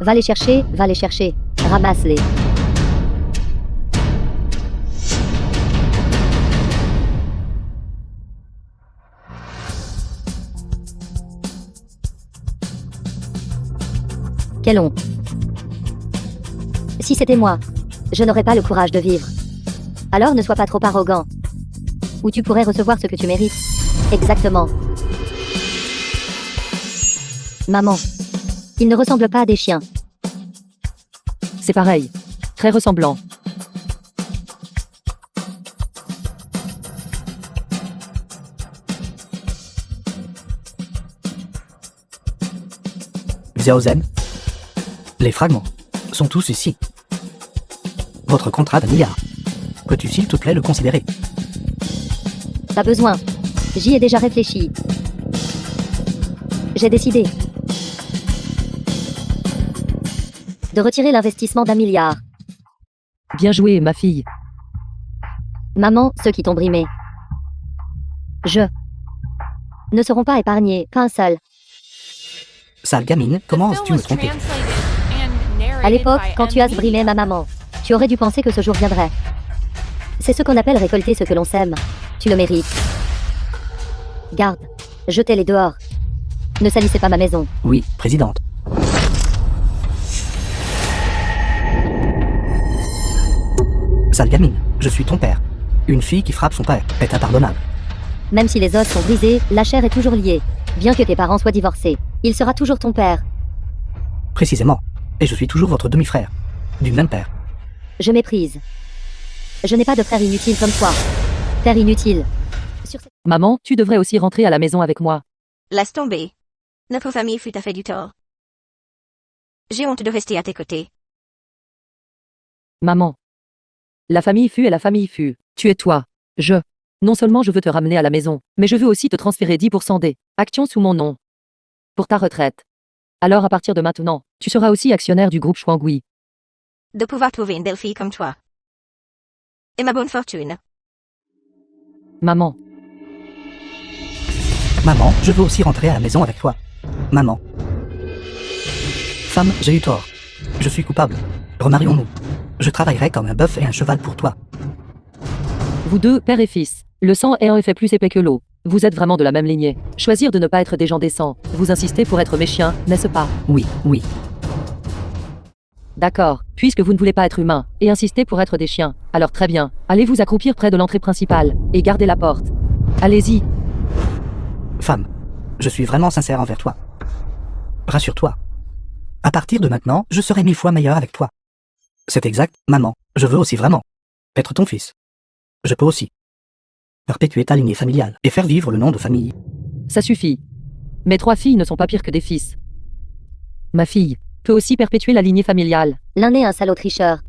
Va les chercher, va les chercher. Ramasse-les. Quelle honte. Si c'était moi, je n'aurais pas le courage de vivre. Alors ne sois pas trop arrogant. Ou tu pourrais recevoir ce que tu mérites. Exactement. Maman. Ils ne ressemblent pas à des chiens. C'est pareil. Très ressemblant. Xiao Zhen. Les fragments sont tous ici. Votre contrat d'1 milliard. Peux-tu, s'il te plaît, le considérer? Pas besoin. J'y ai déjà réfléchi. J'ai décidé de retirer l'investissement d'1 milliard. Bien joué, ma fille. Maman, ceux qui t'ont brimé. Ne seront pas épargnés, pas un seul. Sale gamine, comment oses-tu me tromper? À l'époque, quand tu as brimé ma maman, tu aurais dû penser que ce jour viendrait. C'est ce qu'on appelle récolter ce que l'on sème. Tu le mérites. Garde. Jetez-les dehors. Ne salissez pas ma maison. Oui, présidente. Sale gamine, je suis ton père. Une fille qui frappe son père est impardonnable. Même si les os sont brisés, la chair est toujours liée. Bien que tes parents soient divorcés, il sera toujours ton père. Précisément. Et je suis toujours votre demi-frère. Du même père. Je méprise. Je n'ai pas de frère inutile comme toi. Père inutile. Sur cette- Maman, tu devrais aussi rentrer à la maison avec moi. Laisse tomber. Notre famille fut à fait du tort. J'ai honte de rester à tes côtés. Maman. La famille fut et la famille fut. Tu es toi. Non seulement je veux te ramener à la maison, mais je veux aussi te transférer 10% des actions sous mon nom. Pour ta retraite. Alors à partir de maintenant, tu seras aussi actionnaire du groupe Shuanghui. De pouvoir trouver une belle fille comme toi. Et ma bonne fortune. Maman. Maman, je veux aussi rentrer à la maison avec toi. Maman. Femme, j'ai eu tort. Je suis coupable. Remarions-nous. Je travaillerai comme un bœuf et un cheval pour toi. Vous deux, père et fils. Le sang est en effet plus épais que l'eau. Vous êtes vraiment de la même lignée. Choisir de ne pas être des gens décents. Vous insistez pour être mes chiens, n'est-ce pas? Oui, oui. D'accord, puisque vous ne voulez pas être humain, et insistez pour être des chiens. Alors très bien, allez vous accroupir près de l'entrée principale, et gardez la porte. Allez-y. Femme, je suis vraiment sincère envers toi. Rassure-toi. À partir de maintenant, je serai 1000 fois meilleur avec toi. C'est exact, maman. Je veux aussi vraiment être ton fils. Je peux aussi perpétuer ta lignée familiale et faire vivre le nom de famille. Ça suffit. Mes 3 filles ne sont pas pires que des fils. Ma fille peut aussi perpétuer la lignée familiale. L'un est un salaud tricheur.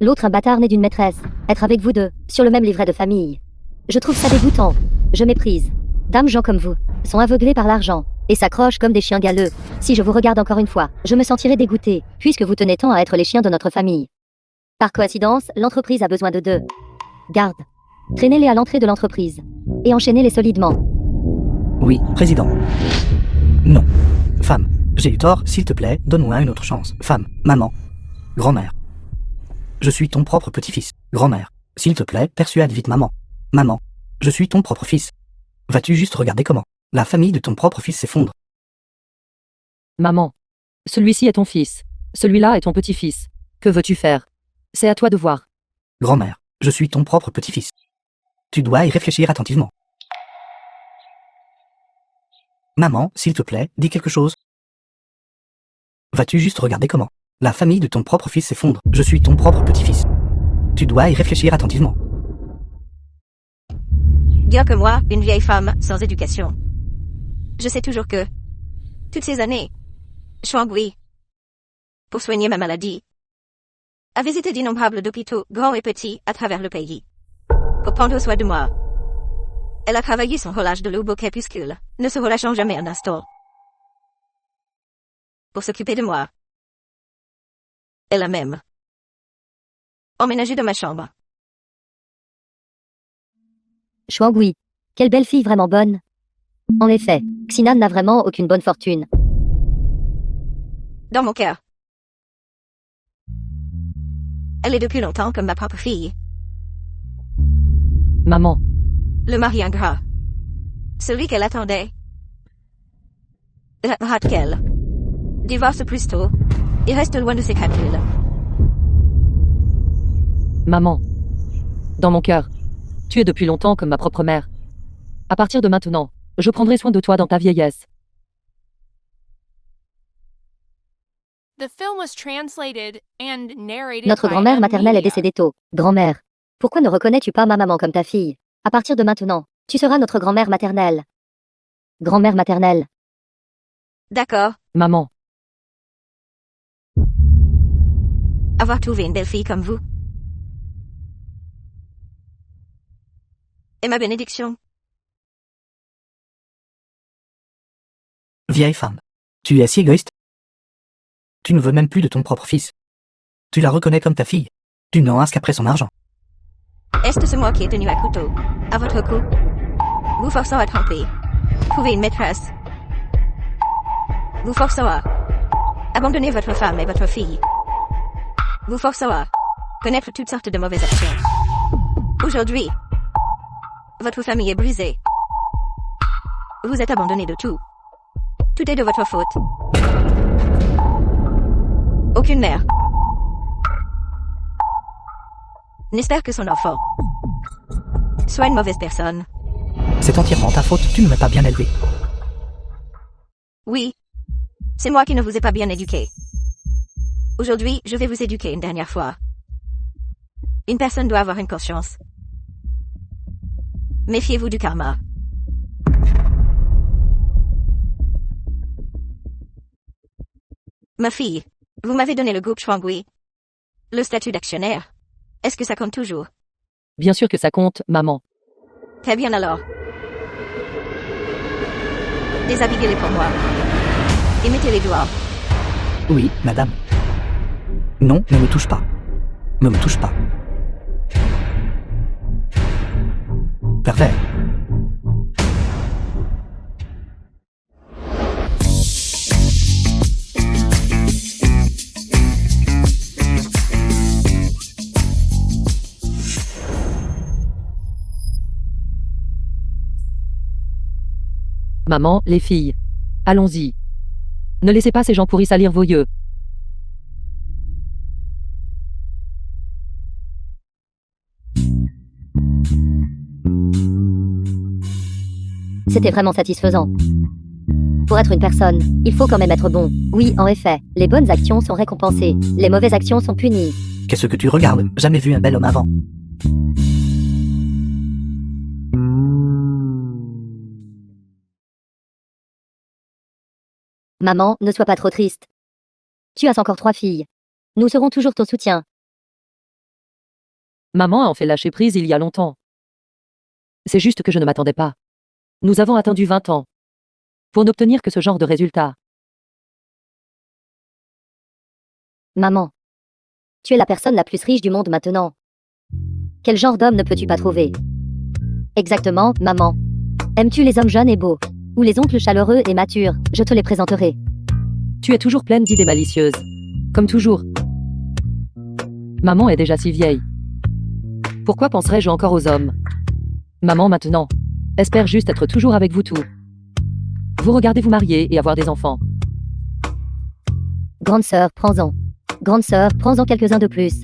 L'autre un bâtard né d'une maîtresse. Être avec vous deux, sur le même livret de famille. Je trouve ça dégoûtant. Je méprise. Dames gens comme vous sont aveuglés par l'argent et s'accrochent comme des chiens galeux. Si je vous regarde encore une fois, je me sentirai dégoûté, puisque vous tenez tant à être les chiens de notre famille. Par coïncidence, l'entreprise a besoin de 2 gardes. Traînez-les à l'entrée de l'entreprise et enchaînez-les solidement. Oui, président. Non. Femme, j'ai eu tort, s'il te plaît, donne-moi une autre chance. Femme, maman, grand-mère. Je suis ton propre petit-fils. Grand-mère, s'il te plaît, persuade vite maman. Maman, je suis ton propre fils. Vas-tu juste regarder comment la famille de ton propre fils s'effondre? Maman. Celui-ci est ton fils. Celui-là est ton petit-fils. Que veux-tu faire? C'est à toi de voir. Grand-mère, je suis ton propre petit-fils. Tu dois y réfléchir attentivement. Maman, s'il te plaît, dis quelque chose. Vas-tu juste regarder comment la famille de ton propre fils s'effondre? Je suis ton propre petit-fils. Tu dois y réfléchir attentivement. Dire que moi, une vieille femme sans éducation. Je sais toujours que, toutes ces années, Shuanghui, pour soigner ma maladie, a visité d'innombrables hôpitaux, grands et petits, à travers le pays. Pour prendre soin de moi. Elle a travaillé son relâche de l'aube au crépuscule, ne se relâchant jamais un instant. Pour s'occuper de moi. Elle a même emménagé dans ma chambre. Shuanghui. Quelle belle fille vraiment bonne. En effet, Xinan n'a vraiment aucune bonne fortune. Dans mon cœur. Elle est depuis longtemps comme ma propre fille. Maman. Le mari ingrat. Celui qu'elle attendait. Rate qu'elle. Divorce plus tôt. Et reste loin de ses crapules. Maman. Dans mon cœur. Tu es depuis longtemps comme ma propre mère. À partir de maintenant, je prendrai soin de toi dans ta vieillesse. Notre grand-mère maternelle est décédée tôt. Grand-mère. Pourquoi ne reconnais-tu pas ma maman comme ta fille? À partir de maintenant, tu seras notre grand-mère maternelle. Grand-mère maternelle. D'accord. Maman. Avoir trouvé une belle fille comme vous. Et ma bénédiction. Vieille femme, tu es si égoïste. Tu ne veux même plus de ton propre fils. Tu la reconnais comme ta fille. Tu n'en as qu'après son argent. Est-ce moi qui est tenu à couteau, à votre cou, vous forçant à tromper, trouver une maîtresse, vous forçant à abandonner votre femme et votre fille, vous forçant à connaître toutes sortes de mauvaises actions. Aujourd'hui, votre famille est brisée. Vous êtes abandonné de tout. Tout est de votre faute. Aucune mère n'espère que son enfant soit une mauvaise personne. C'est entièrement ta faute, tu ne m'as pas bien élevé. Oui. C'est moi qui ne vous ai pas bien éduqué. Aujourd'hui, je vais vous éduquer une dernière fois. Une personne doit avoir une conscience. Méfiez-vous du karma. Ma fille, vous m'avez donné le groupe Chwangui. Le statut d'actionnaire. Est-ce que ça compte toujours? Bien sûr que ça compte, maman. Très bien alors. Déshabillez-les pour moi. Et mettez les doigts. Oui, madame. Non, ne me touche pas. Ne me touche pas. Pervers. Maman, les filles. Allons-y. Ne laissez pas ces gens pourris salir vos yeux. C'était vraiment satisfaisant. Pour être une personne, il faut quand même être bon. Oui, en effet, les bonnes actions sont récompensées, les mauvaises actions sont punies. Qu'est-ce que tu regardes? Jamais vu un bel homme avant. Maman, ne sois pas trop triste. Tu as encore 3 filles. Nous serons toujours ton soutien. Maman a en fait lâcher prise il y a longtemps. C'est juste que je ne m'attendais pas. Nous avons attendu 20 ans. Pour n'obtenir que ce genre de résultat. Maman. Tu es la personne la plus riche du monde maintenant. Quel genre d'homme ne peux-tu pas trouver? Exactement, maman. Aimes-tu les hommes jeunes et beaux? Ou les oncles chaleureux et matures? Je te les présenterai. Tu es toujours pleine d'idées malicieuses. Comme toujours. Maman est déjà si vieille. Pourquoi penserais-je encore aux hommes? Maman maintenant. Espère juste être toujours avec vous tous. Vous regardez vous marier et avoir des enfants. Grande sœur, prends-en. Grande sœur, prends-en quelques-uns de plus.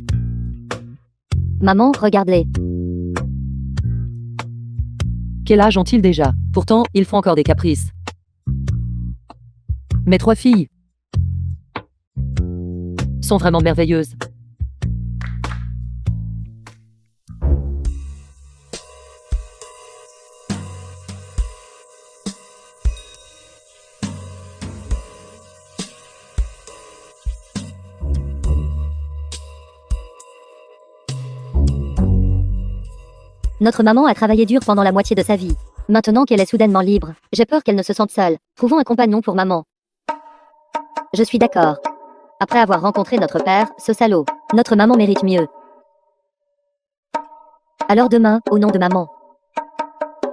Maman, regarde-les. Quel âge ont-ils déjà? Pourtant, ils font encore des caprices. Mes 3 filles sont vraiment merveilleuses. Notre maman a travaillé dur pendant la moitié de sa vie. Maintenant qu'elle est soudainement libre, j'ai peur qu'elle ne se sente seule. Trouvons un compagnon pour maman. Je suis d'accord. Après avoir rencontré notre père, ce salaud, notre maman mérite mieux. Alors demain, au nom de maman,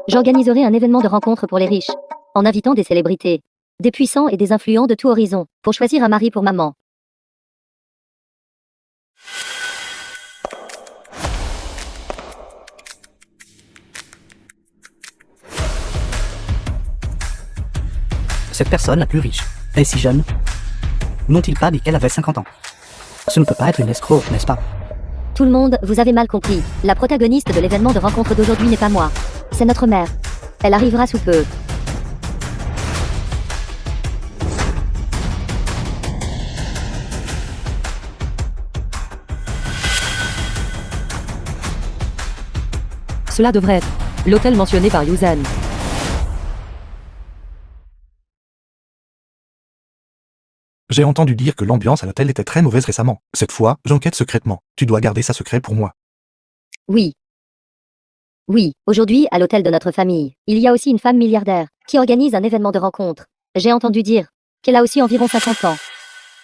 j'organiserai un événement de rencontre pour les riches, en invitant des célébrités, des puissants et des influents de tout horizon, pour choisir un mari pour maman. Cette personne la plus riche est si jeune. N'ont-ils pas dit qu'elle avait 50 ans? Ce ne peut pas être une escroc, n'est-ce pas? Tout le monde, vous avez mal compris. La protagoniste de l'événement de rencontre d'aujourd'hui n'est pas moi. C'est notre mère. Elle arrivera sous peu. Cela devrait être l'hôtel mentionné par Yuzan. J'ai entendu dire que l'ambiance à l'hôtel était très mauvaise récemment. Cette fois, j'enquête secrètement. Tu dois garder ça secret pour moi. Oui. Oui, aujourd'hui, à l'hôtel de notre famille, il y a aussi une femme milliardaire qui organise un événement de rencontre. J'ai entendu dire qu'elle a aussi environ 50 ans.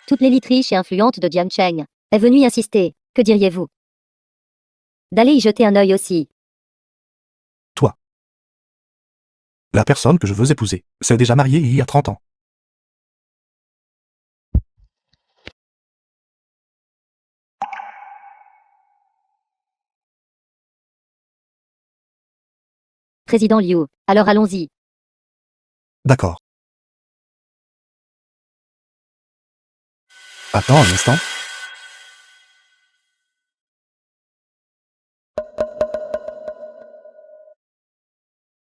Toute l'élite riche et influente de Jiancheng est venue y insister. Que diriez-vous d'aller y jeter un œil aussi? Toi. La personne que je veux épouser s'est déjà mariée il y a 30 ans. Président Liu, alors allons-y. D'accord. Attends un instant.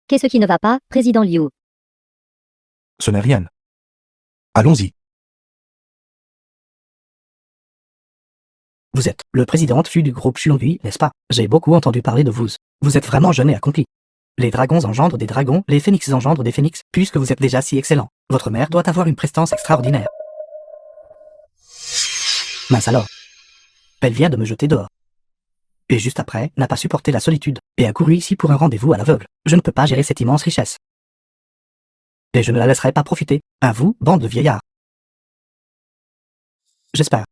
Qu'est-ce qui ne va pas, président Liu? Ce n'est rien. Allons-y. Vous êtes le président du groupe Chulongui, n'est-ce pas? J'ai beaucoup entendu parler de vous. Vous êtes vraiment jeune et accompli. Les dragons engendrent des dragons, les phénix engendrent des phénix, puisque vous êtes déjà si excellent. Votre mère doit avoir une prestance extraordinaire. Mince alors. Elle vient de me jeter dehors. Et juste après, n'a pas supporté la solitude, et a couru ici pour un rendez-vous à l'aveugle. Je ne peux pas gérer cette immense richesse. Et je ne la laisserai pas profiter, à vous, bande de vieillards. J'espère,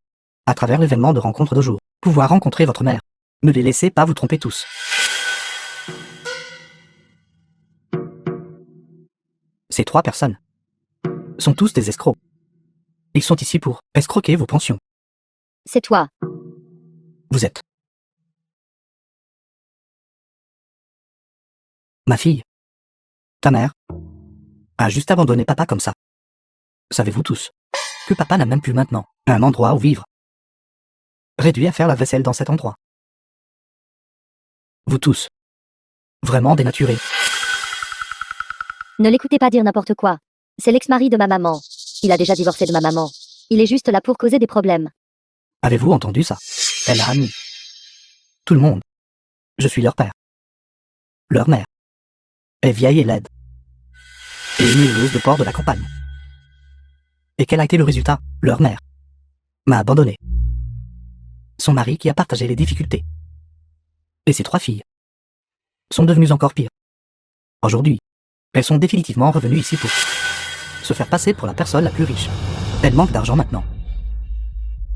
à travers l'événement de rencontre de jour, pouvoir rencontrer votre mère. Ne les laissez pas vous tromper tous. Ces 3 personnes sont tous des escrocs. Ils sont ici pour escroquer vos pensions. C'est toi. Vous êtes ma fille. Ta mère a juste abandonné papa comme ça. Savez-vous tous que papa n'a même plus maintenant un endroit où vivre. Réduit à faire la vaisselle dans cet endroit. Vous tous. Vraiment dénaturés. Ne l'écoutez pas dire n'importe quoi. C'est l'ex-mari de ma maman. Il a déjà divorcé de ma maman. Il est juste là pour causer des problèmes. Avez-vous entendu ça? Elle a admis. Tout le monde. Je suis leur père. Leur mère est vieille et laide. Et une éleveuse de porc de la campagne. Et quel a été le résultat? Leur mère m'a abandonné. Son mari qui a partagé les difficultés. Et ses 3 filles sont devenues encore pires. Aujourd'hui, elles sont définitivement revenues ici pour se faire passer pour la personne la plus riche. Elles manquent d'argent maintenant.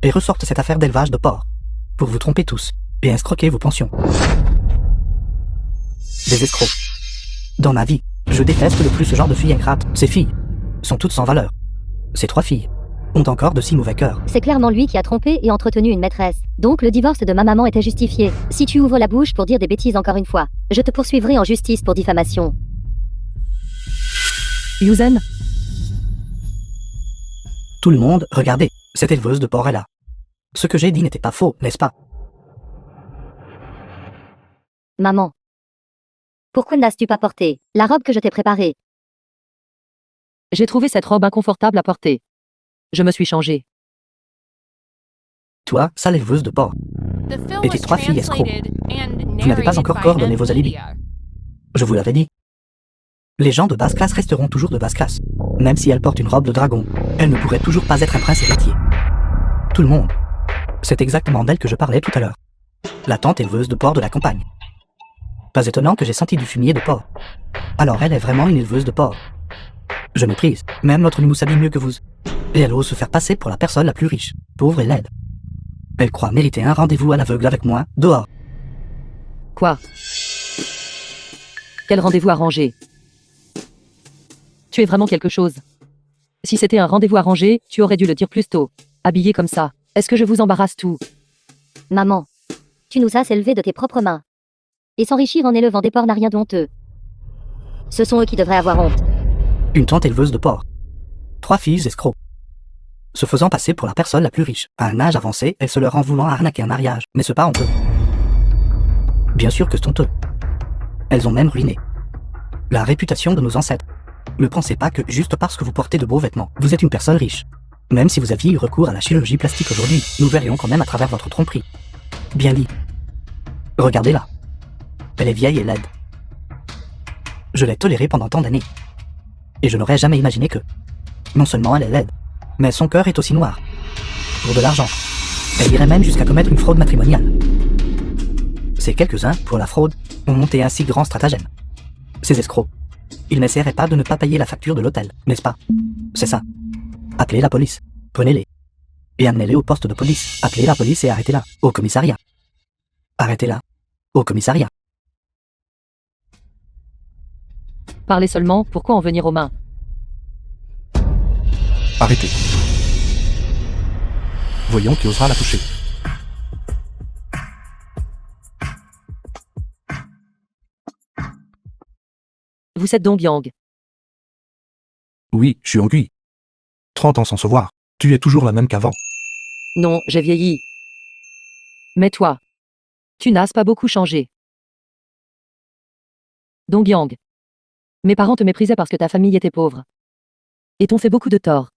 Et ressortent cette affaire d'élevage de porc pour vous tromper tous et escroquer vos pensions. Des escrocs. Dans ma vie, je déteste le plus ce genre de filles ingrates. Ces filles sont toutes sans valeur. Ces 3 filles ont encore de si mauvais cœurs. C'est clairement lui qui a trompé et entretenu une maîtresse. Donc le divorce de ma maman était justifié. Si tu ouvres la bouche pour dire des bêtises encore une fois, je te poursuivrai en justice pour diffamation. Yuzen, Tout le monde, regardez, cette éleveuse de porc est là. Ce que j'ai dit n'était pas faux, n'est-ce pas? Maman. Pourquoi n'as-tu pas porté la robe que je t'ai préparée? j'ai trouvé cette robe inconfortable à porter. Je me suis changée. Toi, sale éleveuse de porc. Et tes 3 filles escrocs. Vous n'avez pas encore coordonné vos alibis. Je vous l'avais dit. Les gens de basse classe resteront toujours de basse classe. Même si elles portent une robe de dragon, elles ne pourraient toujours pas être un prince héritier. Tout le monde. C'est exactement d'elle que je parlais tout à l'heure. La tante éleveuse de porc de la campagne. Pas étonnant que j'ai senti du fumier de porc. Alors elle est vraiment une éleveuse de porc. Je méprise, même notre Nimou s'habille mieux que vous. Et elle ose se faire passer pour la personne la plus riche, pauvre et laide. Elle croit mériter un rendez-vous à l'aveugle avec moi, dehors. Quoi? Quel rendez-vous arrangé? Tu es vraiment quelque chose. Si c'était un rendez-vous arrangé, tu aurais dû le dire plus tôt. Habillé comme ça, est-ce que je vous embarrasse tout? Maman. Tu nous as élevés de tes propres mains. Et s'enrichir en élevant des porcs n'a rien de honteux. Ce sont eux qui devraient avoir honte. Une tante éleveuse de porc. 3 filles escrocs. Se faisant passer pour la personne la plus riche. À un âge avancé, elles se leur en voulant arnaquer un mariage. Mais c'est pas honteux. Bien sûr que c'est honteux. Elles ont même ruiné la réputation de nos ancêtres. Ne pensez pas que juste parce que vous portez de beaux vêtements, vous êtes une personne riche. Même si vous aviez eu recours à la chirurgie plastique aujourd'hui, nous verrions quand même à travers votre tromperie. Bien dit. Regardez-la. Elle est vieille et laide. Je l'ai tolérée pendant tant d'années. Et je n'aurais jamais imaginé que, non seulement elle est laide, mais son cœur est aussi noir. Pour de l'argent. Elle irait même jusqu'à commettre une fraude matrimoniale. Ces quelques-uns, pour la fraude, ont monté un si grand stratagème. Ces escrocs. Ils n'essaieraient pas de ne pas payer la facture de l'hôtel, n'est-ce pas? C'est ça. Appelez la police. Prenez-les. Et amenez-les au poste de police. Appelez la police et arrêtez-la. Au commissariat. Arrêtez-la. Au commissariat. Parlez seulement, pourquoi en venir aux mains? Arrêtez. Voyons qui osera la toucher. Vous êtes Dong Yang. Oui, je suis Ongui. 30 ans sans se voir. Tu es toujours la même qu'avant. Non, j'ai vieilli. Mais toi, tu n'as pas beaucoup changé. Dong Yang. Mes parents te méprisaient parce que ta famille était pauvre. Et t'ont fait beaucoup de tort.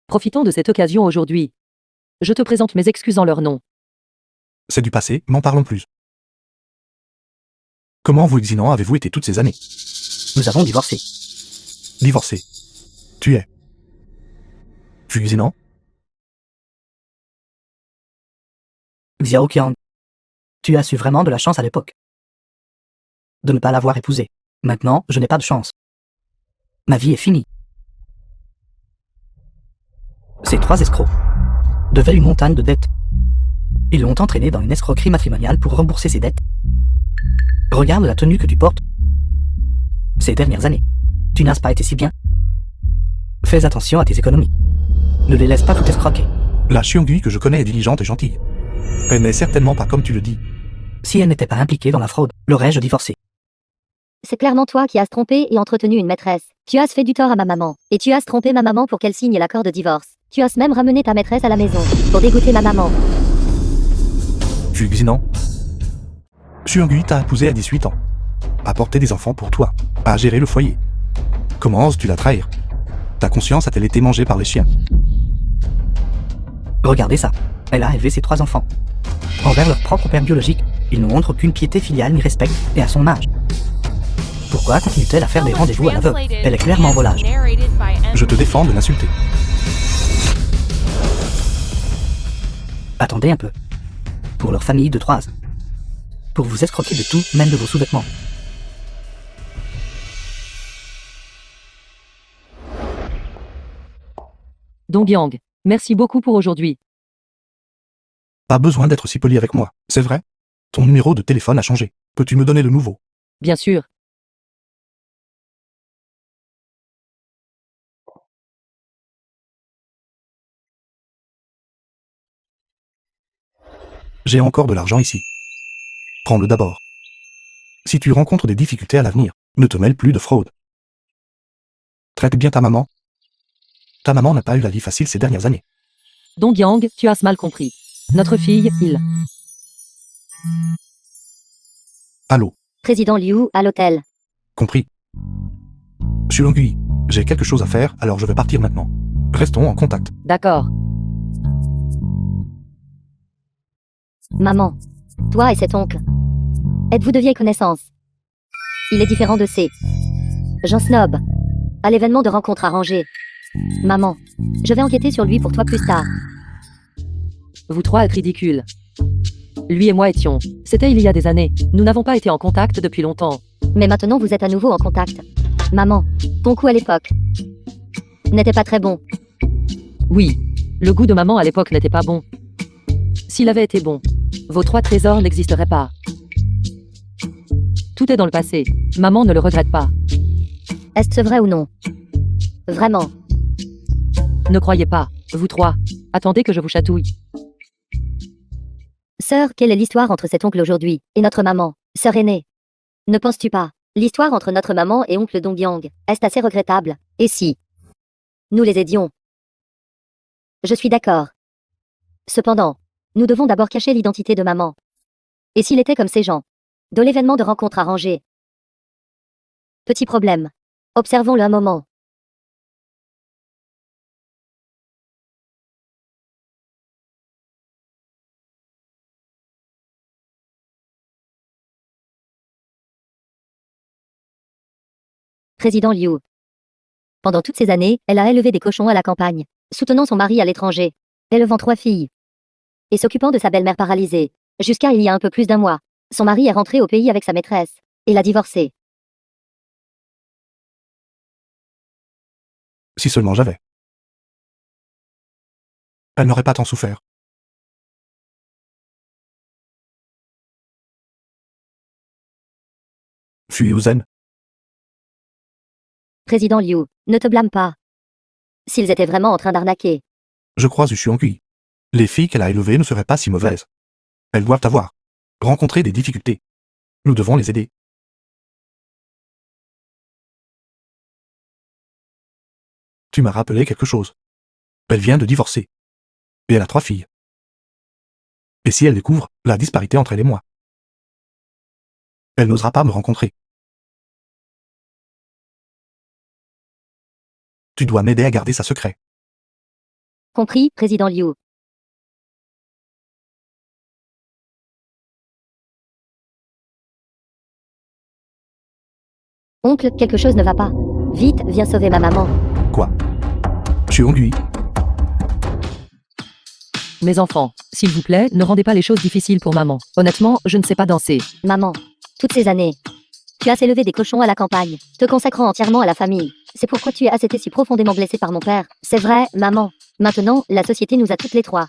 Profitons de cette occasion aujourd'hui. Je te présente mes excuses en leur nom. C'est du passé, m'en parlons plus. Comment vous et Xinan avez-vous été toutes ces années? Nous avons divorcé. Divorcé. Tu es. Xinan? Xiao Qian. Tu as su vraiment de la chance à l'époque. De ne pas l'avoir épousée. Maintenant, je n'ai pas de chance. Ma vie est finie. Ces 3 escrocs devaient une montagne de dettes. Ils l'ont entraîné dans une escroquerie matrimoniale pour rembourser ses dettes. Regarde la tenue que tu portes. Ces dernières années, tu n'as pas été si bien. Fais attention à tes économies. Ne les laisse pas tout escroquer. La Xiongui que je connais est diligente et gentille. Elle n'est certainement pas comme tu le dis. Si elle n'était pas impliquée dans la fraude, l'aurais-je divorcé. C'est clairement toi qui as trompé et entretenu une maîtresse. Tu as fait du tort à ma maman. Et tu as trompé ma maman pour qu'elle signe l'accord de divorce. Tu as même ramené ta maîtresse à la maison pour dégoûter ma maman. Xinan? Xiongui t'a épousé à 18 ans. A porté des enfants pour toi. A géré le foyer. Comment oses-tu la trahir? Ta conscience a-t-elle été mangée par les chiens? Regardez ça. Elle a élevé ses 3 enfants. Envers leur propre père biologique, ils ne montrent aucune piété filiale ni respect, et à son âge. Pourquoi continue-t-elle à faire des rendez-vous à l'aveugle? Elle est clairement volage. Je te défends de l'insulter. Attendez un peu. Pour leur famille de 3. Pour vous escroquer de tout, même de vos sous-vêtements. Dongyang, merci beaucoup pour aujourd'hui. Pas besoin d'être si poli avec moi, c'est vrai? Ton numéro de téléphone a changé. Peux-tu me donner le nouveau? Bien sûr. J'ai encore de l'argent ici. Prends-le d'abord. Si tu rencontres des difficultés à l'avenir, ne te mêle plus de fraude. Traite bien ta maman. Ta maman n'a pas eu la vie facile ces dernières années. Dongyang, tu as mal compris. Notre fille, il... Allô, Président Liu à l'hôtel. compris. Xiongui, j'ai quelque chose à faire, alors je vais partir maintenant. Restons en contact. D'accord. Maman. Toi et cet oncle. Êtes-vous de vieilles connaissances? Il est différent de ces gens snob. À l'événement de rencontre arrangé. Maman. Je vais enquêter sur lui pour toi plus tard. Vous 3 êtes ridicules. Lui et moi étions. C'était il y a des années. Nous n'avons pas été en contact depuis longtemps. Mais maintenant vous êtes à nouveau en contact. Maman. Ton coup à l'époque n'était pas très bon. Oui. Le goût de maman à l'époque n'était pas bon. S'il avait été bon, vos 3 trésors n'existeraient pas. Tout est dans le passé. Maman ne le regrette pas. Est-ce vrai ou non? Vraiment. Ne croyez pas. Vous 3. Attendez que je vous chatouille. Sœur, quelle est l'histoire entre cet oncle aujourd'hui et notre maman, sœur aînée? Ne penses-tu pas? L'histoire entre notre maman et oncle Dongyang est assez regrettable. Et si nous les aidions? Je suis d'accord. Cependant, nous devons d'abord cacher l'identité de maman. Et s'il était comme ces gens? De l'événement de rencontre arrangé. Petit problème. Observons-le un moment. Président Liu. Pendant toutes ces années, elle a élevé des cochons à la campagne, soutenant son mari à l'étranger, élevant 3 filles et s'occupant de sa belle-mère paralysée. Jusqu'à il y a un peu plus d'1 mois, son mari est rentré au pays avec sa maîtresse et l'a divorcée. Si seulement j'avais. Elle n'aurait pas tant souffert. Fuyozen, Président Liu, ne te blâme pas. S'ils étaient vraiment en train d'arnaquer, je crois Xiongui. Les filles qu'elle a élevées ne seraient pas si mauvaises. Elles doivent avoir rencontré des difficultés. Nous devons les aider. Tu m'as rappelé quelque chose. Elle vient de divorcer. Et elle a 3 filles. Et si elle découvre la disparité entre elle et moi? Elle n'osera pas me rencontrer. Tu dois m'aider à garder ça secret. Compris, président Liu. Oncle, quelque chose ne va pas. Vite, viens sauver ma maman. Quoi? Chuongui, Mes enfants, s'il vous plaît, ne rendez pas les choses difficiles pour maman. Honnêtement, je ne sais pas danser. Maman. Toutes ces années. Tu as élevé des cochons à la campagne, te consacrant entièrement à la famille. C'est pourquoi tu as été si profondément blessée par mon père. C'est vrai, maman. Maintenant, la société nous a toutes les trois.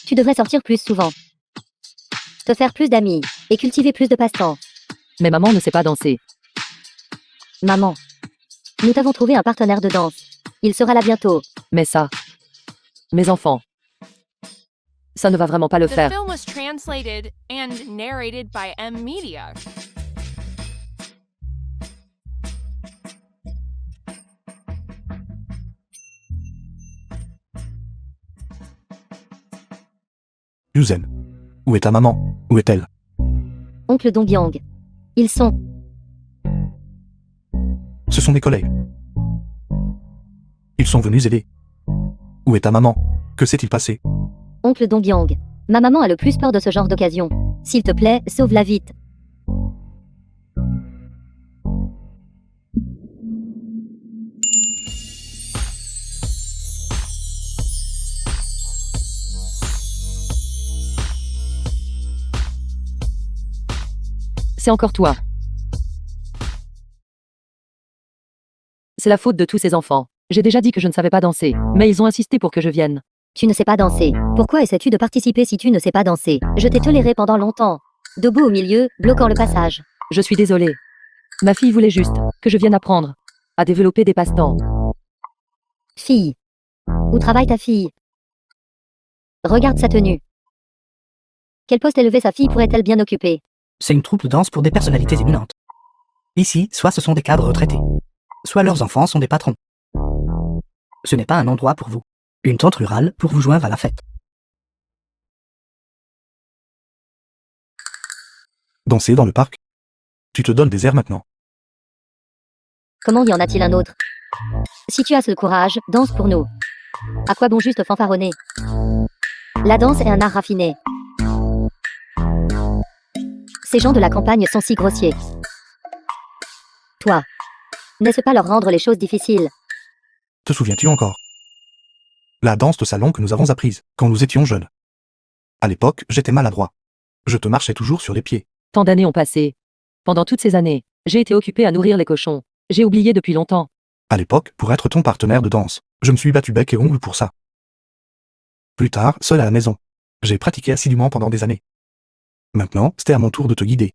Tu devrais sortir plus souvent. Te faire plus d'amis. Et cultiver plus de passe-temps. Mais maman ne sait pas danser. Maman. Nous t'avons trouvé un partenaire de danse. Il sera là bientôt. Mais ça... Mes enfants... Ça ne va vraiment pas le The faire. film was translated and narrated by M Media. Yuzen. Où est ta maman? Où est-elle? Oncle Dongbyang. Ils sont... Ce sont mes collègues. Ils sont venus aider. Où est ta maman? Que s'est-il passé? Oncle Dongbyang. Ma maman a le plus peur de ce genre d'occasion. S'il te plaît, sauve-la vite. C'est encore toi. C'est la faute de tous ces enfants. J'ai déjà dit que je ne savais pas danser, mais ils ont insisté pour que je vienne. Tu ne sais pas danser. Pourquoi essaies-tu de participer si tu ne sais pas danser? Je t'ai toléré pendant longtemps. Debout au milieu, bloquant le passage. Je suis désolée. Ma fille voulait juste que je vienne apprendre à développer des passe-temps. Fille. Où travaille ta fille? Regarde sa tenue. Quel poste élevé sa fille pourrait-elle bien occuper? C'est une troupe de danse pour des personnalités éminentes. Ici, soit ce sont des cadres retraités, soit leurs enfants sont des patrons. Ce n'est pas un endroit pour vous. Une tente rurale pour vous joindre à la fête. Danser dans le parc? Tu te donnes des airs maintenant. Comment y en a-t-il un autre? Si tu as ce courage, danse pour nous. À quoi bon juste fanfaronner? La danse est un art raffiné. Ces gens de la campagne sont si grossiers. Toi, n'est-ce pas leur rendre les choses difficiles? Te souviens-tu encore? La danse de salon que nous avons apprise quand nous étions jeunes. À l'époque, j'étais maladroit. Je te marchais toujours sur les pieds. Tant d'années ont passé. Pendant toutes ces années, j'ai été occupée à nourrir les cochons. J'ai oublié depuis longtemps. À l'époque, pour être ton partenaire de danse, je me suis battu bec et ongles pour ça. Plus tard, seul à la maison, j'ai pratiqué assidûment pendant des années. Maintenant, c'était à mon tour de te guider.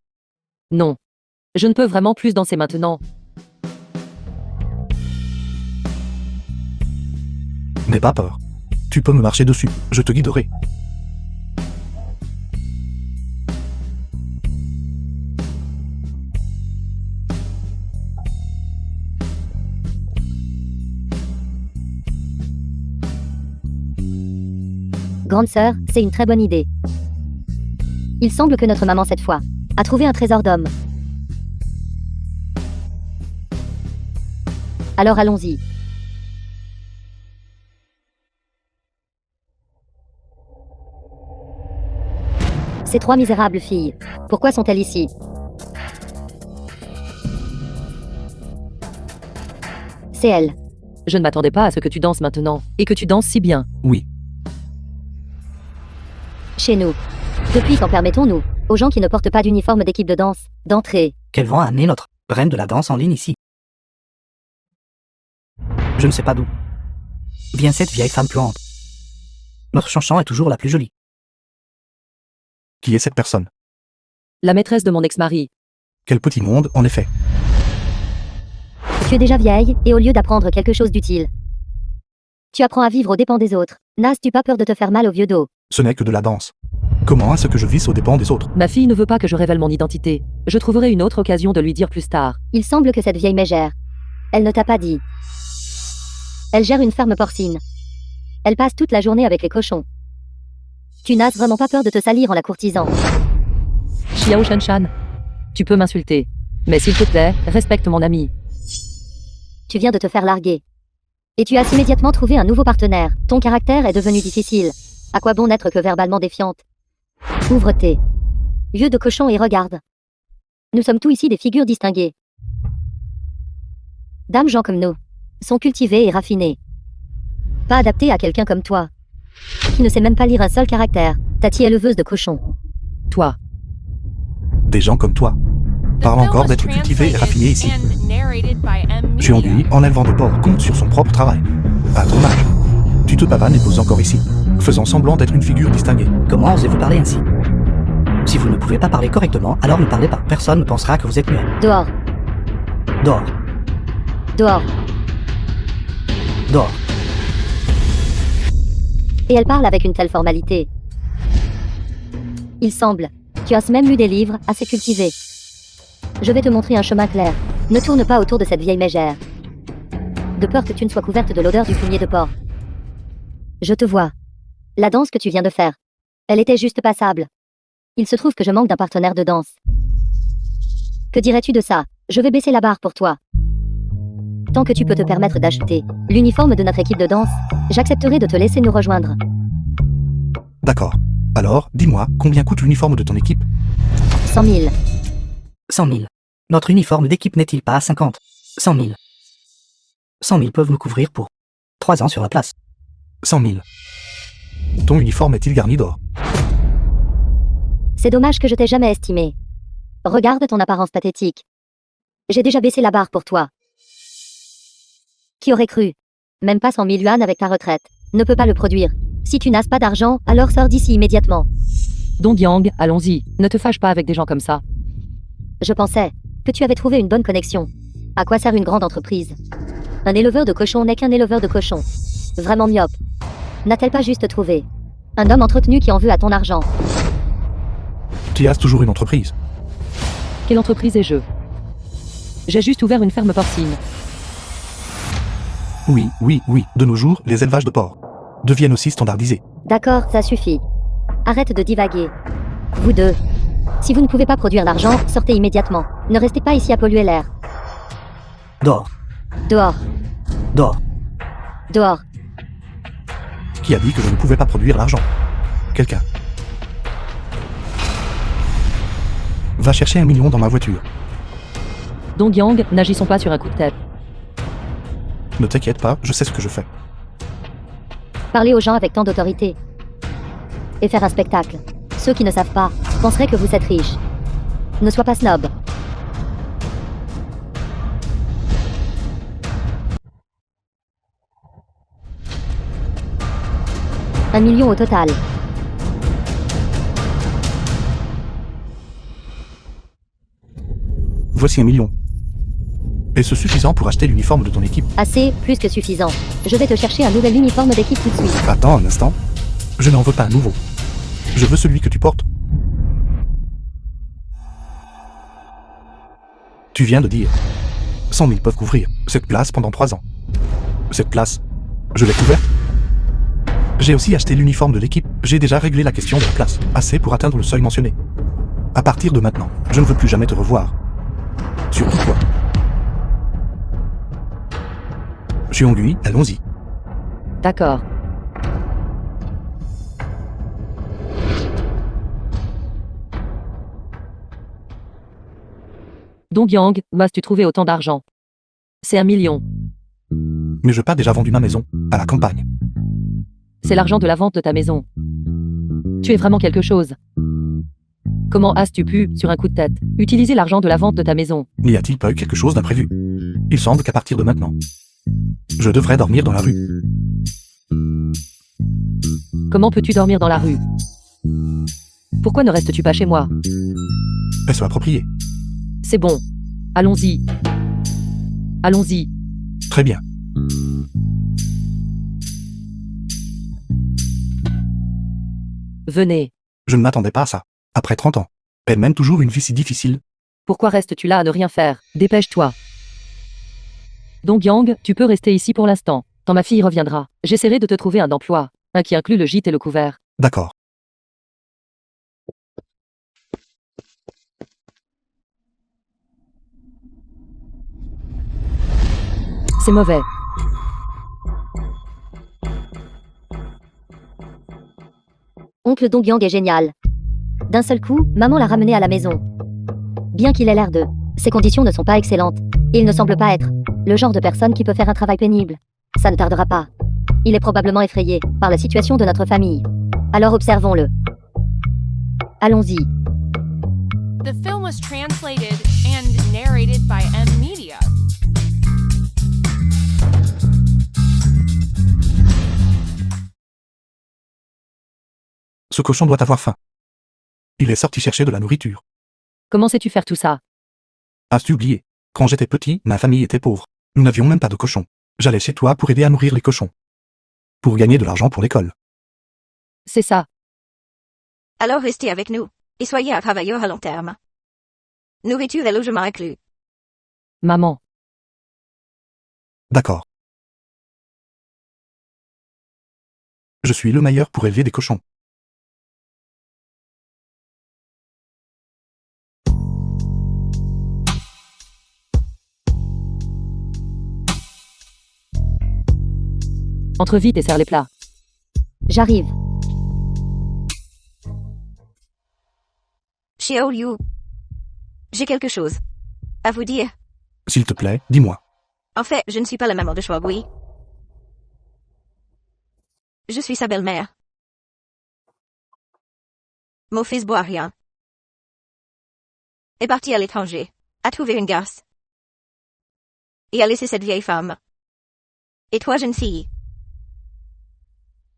Non. Je ne peux vraiment plus danser maintenant. N'aie pas peur. Tu peux me marcher dessus, je te guiderai. Grande sœur, c'est une très bonne idée. Il semble que notre maman, cette fois, a trouvé un trésor d'homme. Alors allons-y. Ces trois misérables filles, pourquoi sont-elles ici? C'est elles. Je ne m'attendais pas à ce que tu danses maintenant, et que tu danses si bien. Oui, Chez nous. Depuis quand permettons-nous, aux gens qui ne portent pas d'uniforme d'équipe de danse, d'entrer? Quel vent a amené notre reine de la danse en ligne ici? Je ne sais pas d'où. Vient cette vieille femme puante. Notre chanchant est toujours la plus jolie. qui est cette personne? La maîtresse de mon ex-mari. Quel petit monde, en effet. Tu es déjà vieille, et au lieu d'apprendre quelque chose d'utile, tu apprends à vivre aux dépens des autres. N'as-tu pas peur de te faire mal au vieux dos? Ce n'est que de la danse. Comment est-ce que je vis aux dépens des autres? Ma fille ne veut pas que je révèle mon identité. Je trouverai une autre occasion de lui dire plus tard. Il semble que cette vieille mégère. Elle ne t'a pas dit. Elle gère une ferme porcine. Elle passe toute la journée avec les cochons. Tu n'as vraiment pas peur de te salir en la courtisant? Xiao Shanshan. Tu peux m'insulter. Mais s'il te plaît, respecte mon ami. Tu viens de te faire larguer. Et tu as immédiatement trouvé un nouveau partenaire. Ton caractère est devenu difficile. À quoi bon n'être que verbalement défiante? Ouvre tes yeux de cochon et regarde. Nous sommes tous ici des figures distinguées. Dames gens comme nous sont cultivés et raffinés. Pas adaptés à quelqu'un comme toi, qui ne sait même pas lire un seul caractère. Tati éleveuse de cochons. Toi. Des gens comme toi. The Parle film encore was d'être cultivé et translated raffiné ici. and narrated by M. Media. Jeongui, en élevant des porcs, compte sur son propre travail. À ton âge. Tu te pavanes et poses encore ici, faisant semblant d'être une figure distinguée. Comment osez-vous parler ainsi? Si vous ne pouvez pas parler correctement, alors ne parlez pas. Personne ne pensera que vous êtes muet. Dehors, Dehors. dehors. Dehors. Et elle parle avec une telle formalité. Il semble. Tu as même lu des livres assez cultivés. Je vais te montrer un chemin clair. Ne tourne pas autour de cette vieille mégère. De peur que tu ne sois couverte de l'odeur du fumier de porc. Je te vois. La danse que tu viens de faire. Elle était juste passable. Il se trouve que je manque d'un partenaire de danse. Que dirais-tu de ça? Je vais baisser la barre pour toi. Tant que tu peux te permettre d'acheter l'uniforme de notre équipe de danse, j'accepterai de te laisser nous rejoindre. D'accord. Alors, dis-moi, combien coûte l'uniforme de ton équipe? 100 000. 100 000. Notre uniforme d'équipe n'est-il pas à 50? 100 000. 100 000 peuvent nous couvrir pour 3 ans sur la place. 100 000. Ton uniforme est-il garni d'or? C'est dommage que je t'ai jamais estimé. Regarde ton apparence pathétique. J'ai déjà baissé la barre pour toi. Qui aurait cru? Même pas 100 000 yuan avec ta retraite. Ne peut pas le produire. Si tu n'as pas d'argent, alors sors d'ici immédiatement. Dong Yang, allons-y. Ne te fâche pas avec des gens comme ça. Je pensais que tu avais trouvé une bonne connexion. À quoi sert une grande entreprise? Un éleveur de cochons n'est qu'un éleveur de cochons. Vraiment myope. N'a-t-elle pas juste trouvé un homme entretenu qui en veut à ton argent? Tu as toujours une entreprise. Quelle entreprise ai-je? J'ai juste ouvert une ferme porcine. Oui, oui, oui. De nos jours, les élevages de porcs deviennent aussi standardisés. D'accord, ça suffit. Arrête de divaguer. Vous deux. Si vous ne pouvez pas produire d'argent, sortez immédiatement. Ne restez pas ici à polluer l'air. Dehors. Dehors. Dehors. Dehors. Qui a dit que je ne pouvais pas produire l'argent? Quelqu'un. Va chercher 1 million dans ma voiture. Dong Yang, n'agissons pas sur un coup de tête. Ne t'inquiète pas, je sais ce que je fais. Parlez aux gens avec tant d'autorité. Et faire un spectacle. Ceux qui ne savent pas penseraient que vous êtes riche. Ne sois pas snob. Un million au total. Voici 1 million. Est-ce suffisant pour acheter l'uniforme de ton équipe? Assez, plus que suffisant. Je vais te chercher un nouvel uniforme d'équipe tout de suite. Attends un instant. Je n'en veux pas un nouveau. Je veux celui que tu portes. Tu viens de dire 100 000 peuvent couvrir cette place pendant 3 ans. Cette place, je l'ai couverte. J'ai aussi acheté l'uniforme de l'équipe. J'ai déjà réglé la question de la place. Assez pour atteindre le seuil mentionné. À partir de maintenant, je ne veux plus jamais te revoir. Surtout toi. Jeongui, allons-y. D'accord. Dong Yang, m'as-tu trouvé autant d'argent? C'est 1 million. Mais je pas déjà vendu ma maison, à la campagne. C'est l'argent de la vente de ta maison. Tu es vraiment quelque chose. Comment as-tu pu, sur un coup de tête, utiliser l'argent de la vente de ta maison? N'y a-t-il pas eu quelque chose d'imprévu? Il semble qu'à partir de maintenant, je devrais dormir dans la rue. Comment peux-tu dormir dans la rue? Pourquoi ne restes-tu pas chez moi? Est-ce approprié? C'est bon. Allons-y. Allons-y. Très bien. Venez. Je ne m'attendais pas à ça. Après 30 ans. Elle mène toujours une vie si difficile. Pourquoi restes-tu là à ne rien faire? Dépêche-toi. Dong Yang, tu peux rester ici pour l'instant. Quand ma fille reviendra, j'essaierai de te trouver un emploi. Un qui inclut le gîte et le couvert. D'accord. C'est mauvais. Oncle Dongyang est génial. D'un seul coup, maman l'a ramené à la maison. Bien qu'il ait l'air de... Ses conditions ne sont pas excellentes. Il ne semble pas être le genre de personne qui peut faire un travail pénible. Ça ne tardera pas. Il est probablement effrayé par la situation de notre famille. Alors observons-le. Allons-y. The film was translated and narrated by M Media. Ce cochon doit avoir faim. Il est sorti chercher de la nourriture. Comment sais-tu faire tout ça? As-tu oublié? Quand j'étais petit, ma famille était pauvre. Nous n'avions même pas de cochon. J'allais chez toi pour aider à nourrir les cochons. Pour gagner de l'argent pour l'école. C'est ça. Alors restez avec nous, et soyez un travailleur à long terme. Nourriture et logement inclus. Maman. D'accord. Je suis le meilleur pour élever des cochons. Entre vite et serre les plats. J'arrive. Xiaoliu. J'ai quelque chose à vous dire. S'il te plaît, dis-moi. En fait, je ne suis pas la maman de Shuagui. Je suis sa belle-mère. Mon fils Boarian est parti à l'étranger, a trouvé une garce, et a laissé cette vieille femme. Et toi, jeune fille,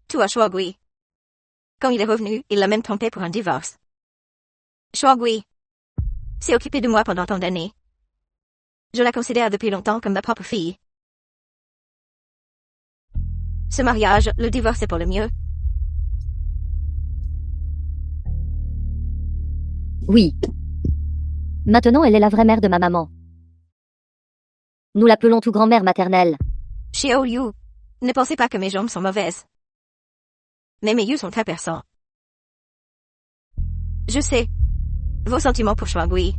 tu as Shuagui. Quand il est revenu, il l'a même trompé pour un divorce. Shuagui s'est occupé de moi pendant tant d'années. Je la considère depuis longtemps comme ma propre fille. Ce mariage, le divorce est pour le mieux. Oui. Maintenant, elle est la vraie mère de ma maman. Nous l'appelons tout grand-mère maternelle. Xiaoliu, ne pensez pas que mes jambes sont mauvaises. Mais mes yeux sont très perçants. Je sais vos sentiments pour Shuagui.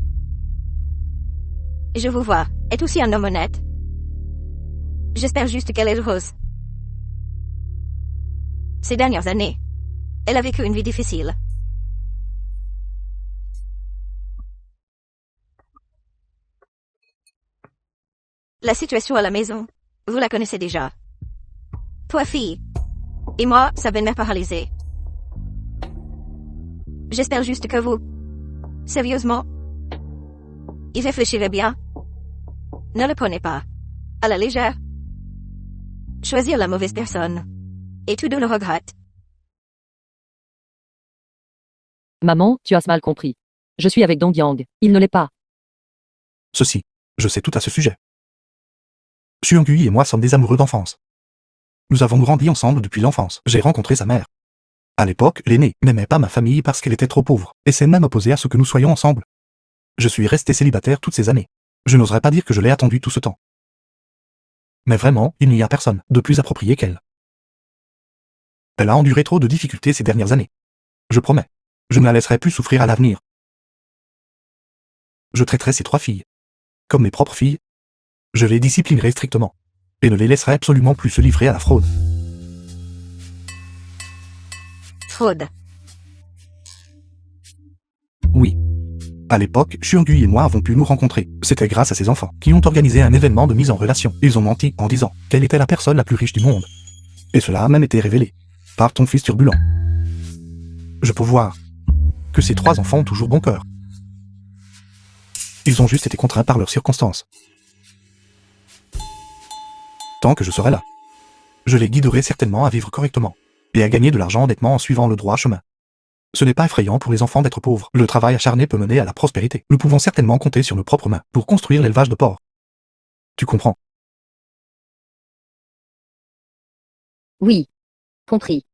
Je vous vois, est aussi un homme honnête. J'espère juste qu'elle est heureuse. Ces dernières années, elle a vécu une vie difficile. La situation à la maison, vous la connaissez déjà. Toi, fille, et moi, sa belle-mère paralysée. J'espère juste que vous, sérieusement, y réfléchirez bien. Ne le prenez pas à la légère. Choisir la mauvaise personne, et tout le regrette. Maman, tu as mal compris. Je suis avec Dongyang. Il ne l'est pas. Ceci. Je sais tout à ce sujet. Xiongui et moi sommes des amoureux d'enfance. Nous avons grandi ensemble depuis l'enfance. J'ai rencontré sa mère. À l'époque, l'aînée n'aimait pas ma famille parce qu'elle était trop pauvre, et s'est même opposée à ce que nous soyons ensemble. Je suis resté célibataire toutes ces années. Je n'oserais pas dire que je l'ai attendu tout ce temps. Mais vraiment, il n'y a personne de plus approprié qu'elle. Elle a enduré trop de difficultés ces dernières années. Je promets, je ne la laisserai plus souffrir à l'avenir. Je traiterai ces 3 filles comme mes propres filles. Je les disciplinerai strictement, et ne les laisserai absolument plus se livrer à la fraude. Fraude. Oui. À l'époque, Xiongui et moi avons pu nous rencontrer. C'était grâce à ces enfants qui ont organisé un événement de mise en relation. Ils ont menti en disant qu'elle était la personne la plus riche du monde. Et cela a même été révélé par ton fils turbulent. Je peux voir que ces 3 enfants ont toujours bon cœur. Ils ont juste été contraints par leurs circonstances. Tant que je serai là, je les guiderai certainement à vivre correctement et à gagner de l'argent honnêtement en suivant le droit chemin. Ce n'est pas effrayant pour les enfants d'être pauvres. Le travail acharné peut mener à la prospérité. Nous pouvons certainement compter sur nos propres mains pour construire l'élevage de porcs. Tu comprends? Oui. Compris.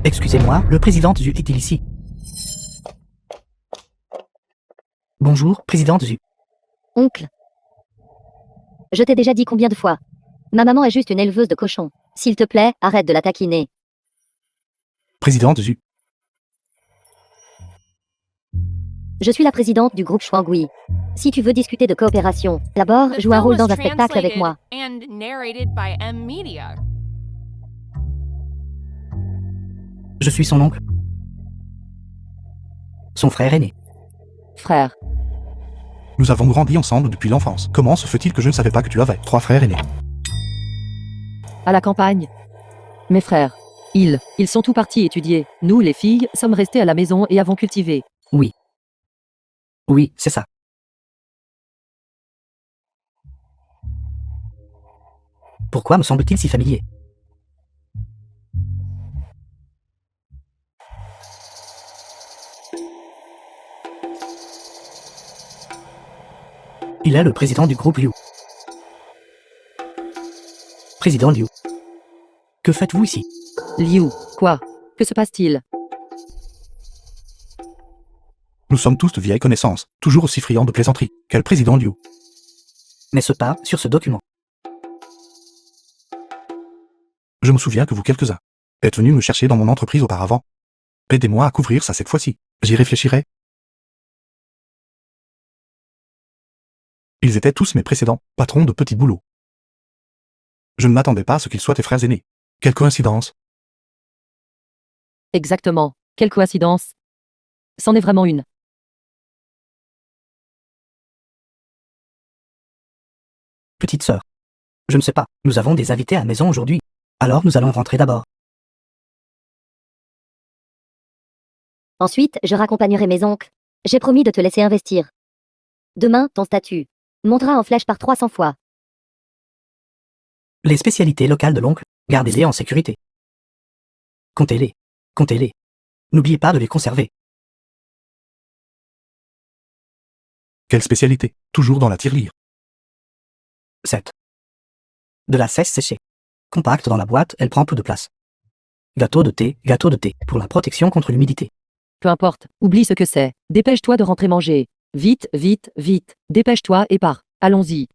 Excusez-moi, le président Zhu est-il ici? Bonjour, président Zhu. Oncle. Je t'ai déjà dit combien de fois. Ma maman est juste une éleveuse de cochons. S'il te plaît, arrête de la taquiner. Président Zhu. Je suis la présidente du groupe Shuangui. Si tu veux discuter de coopération, d'abord, The joue un film rôle was dans un spectacle avec translated moi. and narrated by M Media. Je suis son oncle. Son frère aîné. Frère. Nous avons grandi ensemble depuis l'enfance. Comment se fait-il que je ne savais pas que tu avais 3 frères aînés? À la campagne. Mes frères. Ils sont tous partis étudier. Nous, les filles, sommes restées à la maison et avons cultivé. Oui. Oui, c'est ça. Pourquoi me semble-t-il si familier? Il est le président du groupe Liu. Président Liu. Que faites-vous ici? Liu. Quoi? Que se passe-t-il? Nous sommes tous de vieilles connaissances, toujours aussi friands de plaisanteries. Quel président Liu? N'est-ce pas sur ce document? Je me souviens que vous quelques-uns êtes venus me chercher dans mon entreprise auparavant. Aidez-moi à couvrir ça cette fois-ci. J'y réfléchirai. Ils étaient tous mes précédents patrons de petits boulots. Je ne m'attendais pas à ce qu'ils soient tes frères aînés. Quelle coïncidence. Exactement. Quelle coïncidence. C'en est vraiment une. Petite sœur. Je ne sais pas, nous avons des invités à la maison aujourd'hui. Alors nous allons rentrer d'abord. Ensuite, je raccompagnerai mes oncles. J'ai promis de te laisser investir. Demain, ton statut montera en flèche par 300 fois. Les spécialités locales de l'oncle, gardez-les en sécurité. Comptez-les. Comptez-les. N'oubliez pas de les conserver. Quelle spécialité. Toujours dans la tirelire. 7. De la cesse séchée. Compacte dans la boîte, elle prend peu de place. Gâteau de thé, pour la protection contre l'humidité. Peu importe. Oublie ce que c'est. Dépêche-toi de rentrer manger. Vite, vite, vite. Dépêche-toi et pars. Allons-y.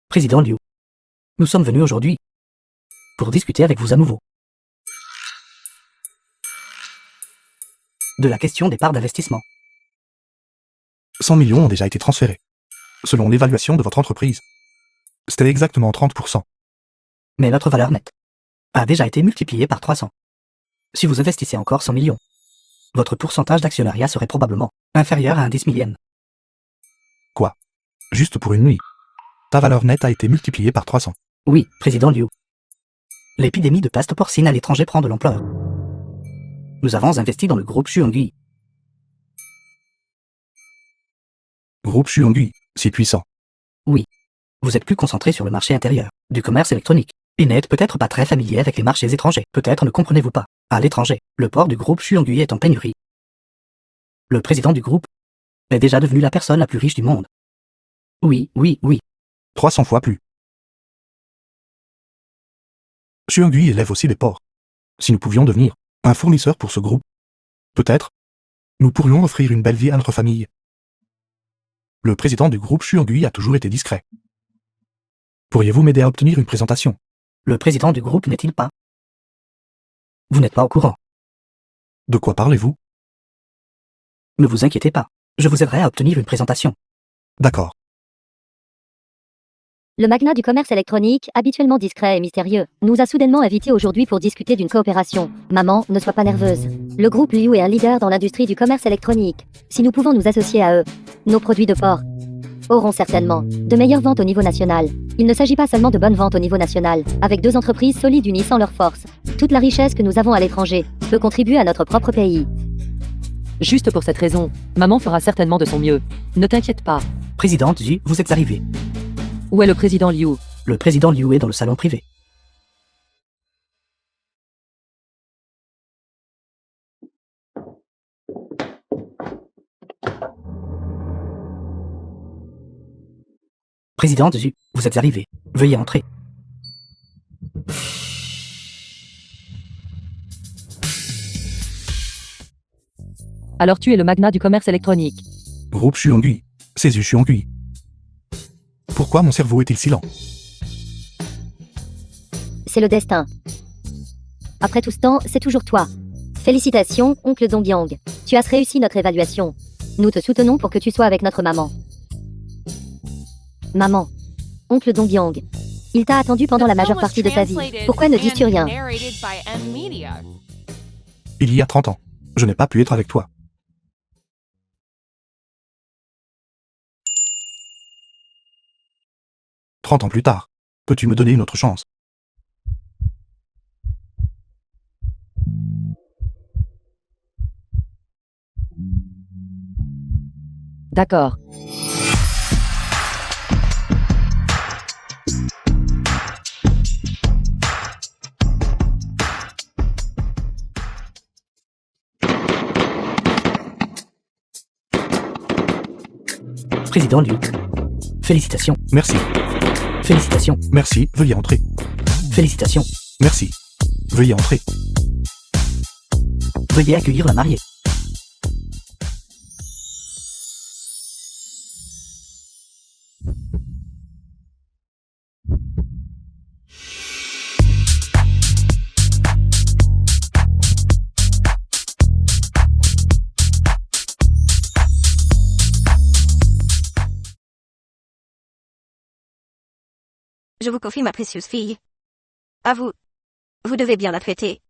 Président Liu. Nous sommes venus aujourd'hui pour discuter avec vous à nouveau de la question des parts d'investissement. 100 millions ont déjà été transférés. Selon l'évaluation de votre entreprise, c'était exactement 30%. Mais notre valeur nette a déjà été multipliée par 300. Si vous investissez encore 100 millions, votre pourcentage d'actionnariat serait probablement inférieur à un 10 millième. Quoi? Juste pour une nuit. Ta valeur nette a été multipliée par 300. Oui, président Liu. L'épidémie de peste porcine à l'étranger prend de l'ampleur. Nous avons investi dans le groupe Shuangui. Groupe Shuangui, si puissant. Vous êtes plus concentré sur le marché intérieur, du commerce électronique, et n'êtes peut-être pas très familier avec les marchés étrangers. Peut-être ne comprenez-vous pas. À l'étranger, le port du groupe Shuangui est en pénurie. Le président du groupe est déjà devenu la personne la plus riche du monde. Oui. 300 fois plus. Shuangui élève aussi des ports. Si nous pouvions devenir un fournisseur pour ce groupe, peut-être, nous pourrions offrir une belle vie à notre famille. Le président du groupe Shuangui a toujours été discret. Pourriez-vous m'aider à obtenir une présentation? Le président du groupe n'est-il pas? Vous n'êtes pas au courant. De quoi parlez-vous? Ne vous inquiétez pas. Je vous aiderai à obtenir une présentation. D'accord. Le magnat du commerce électronique, habituellement discret et mystérieux, nous a soudainement invités aujourd'hui pour discuter d'une coopération. Maman, ne sois pas nerveuse. Le groupe Liu est un leader dans l'industrie du commerce électronique. Si nous pouvons nous associer à eux, nos produits de port auront certainement de meilleures ventes au niveau national. Il ne s'agit pas seulement de bonnes ventes au niveau national. Avec 2 entreprises solides unissant leurs forces, toute la richesse que nous avons à l'étranger peut contribuer à notre propre pays. Juste pour cette raison, maman fera certainement de son mieux. Ne t'inquiète pas. Présidente Xu, vous êtes arrivée. Où est le président Liu? Le président Liu est dans le salon privé. Présidente Xu, vous êtes arrivée. Veuillez entrer. Alors tu es le magnat du commerce électronique. Groupe Shuangui. C'est Shuangui. Pourquoi mon cerveau est-il si lent? C'est le destin. Après tout ce temps, c'est toujours toi. Félicitations, oncle Dongyang. Tu as réussi notre évaluation. Nous te soutenons pour que tu sois avec notre maman. Maman. Oncle Dongyang. Il t'a attendu pendant The la film majeure was partie de sa vie. translated Pourquoi ne dis-tu and rien? narrated by M Media. Il y a 30 ans. Je n'ai pas pu être avec toi. « 30 ans plus tard. Peux-tu me donner une autre chance? D'accord. Président Liu. Félicitations, Merci. félicitations, Merci. Veuillez entrer. félicitations. Merci. Veuillez entrer. Veuillez accueillir la mariée. Je vous confie ma précieuse fille. À vous. Vous devez bien la traiter.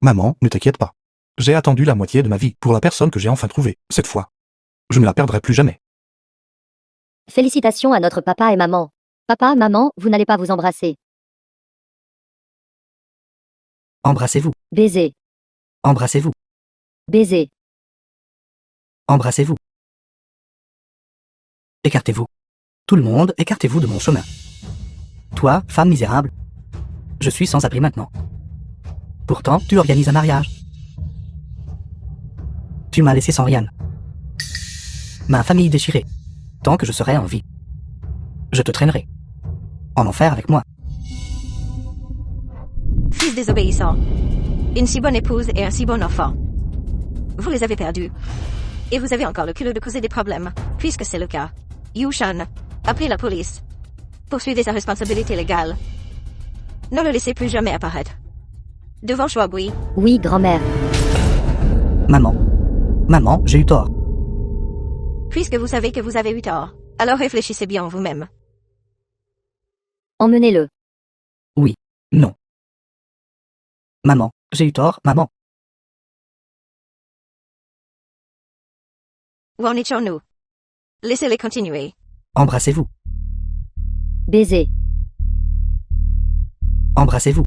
Maman, ne t'inquiète pas. J'ai attendu la moitié de ma vie pour la personne que j'ai enfin trouvée, cette fois. Je ne la perdrai plus jamais. Félicitations à notre papa et maman. Papa, maman, vous n'allez pas vous embrasser. Embrassez-vous, Baiser. embrassez-vous, Baiser. embrassez-vous. Écartez-vous. Tout le monde, écartez-vous de mon chemin. Toi, femme misérable, je suis sans abri maintenant. Pourtant, tu organises un mariage. Tu m'as laissé sans rien. Ma famille déchirée. Tant que je serai en vie. Je te traînerai. En enfer avec moi. Fils désobéissant. Une si bonne épouse et un si bon enfant. Vous les avez perdus. Et vous avez encore le culot de causer des problèmes, puisque c'est le cas. Yu Shan, appelez la police. Poursuivez sa responsabilité légale. Ne le laissez plus jamais apparaître. Devant Shuabui, Oui, grand-mère. Maman. Maman, j'ai eu tort. puisque vous savez que vous avez eu tort, alors réfléchissez bien en vous-même. Emmenez-le. Oui. Non. Maman, j'ai eu tort, maman. Où en étions-nous? Laissez-les continuer. Embrassez-vous. Baiser. Embrassez-vous.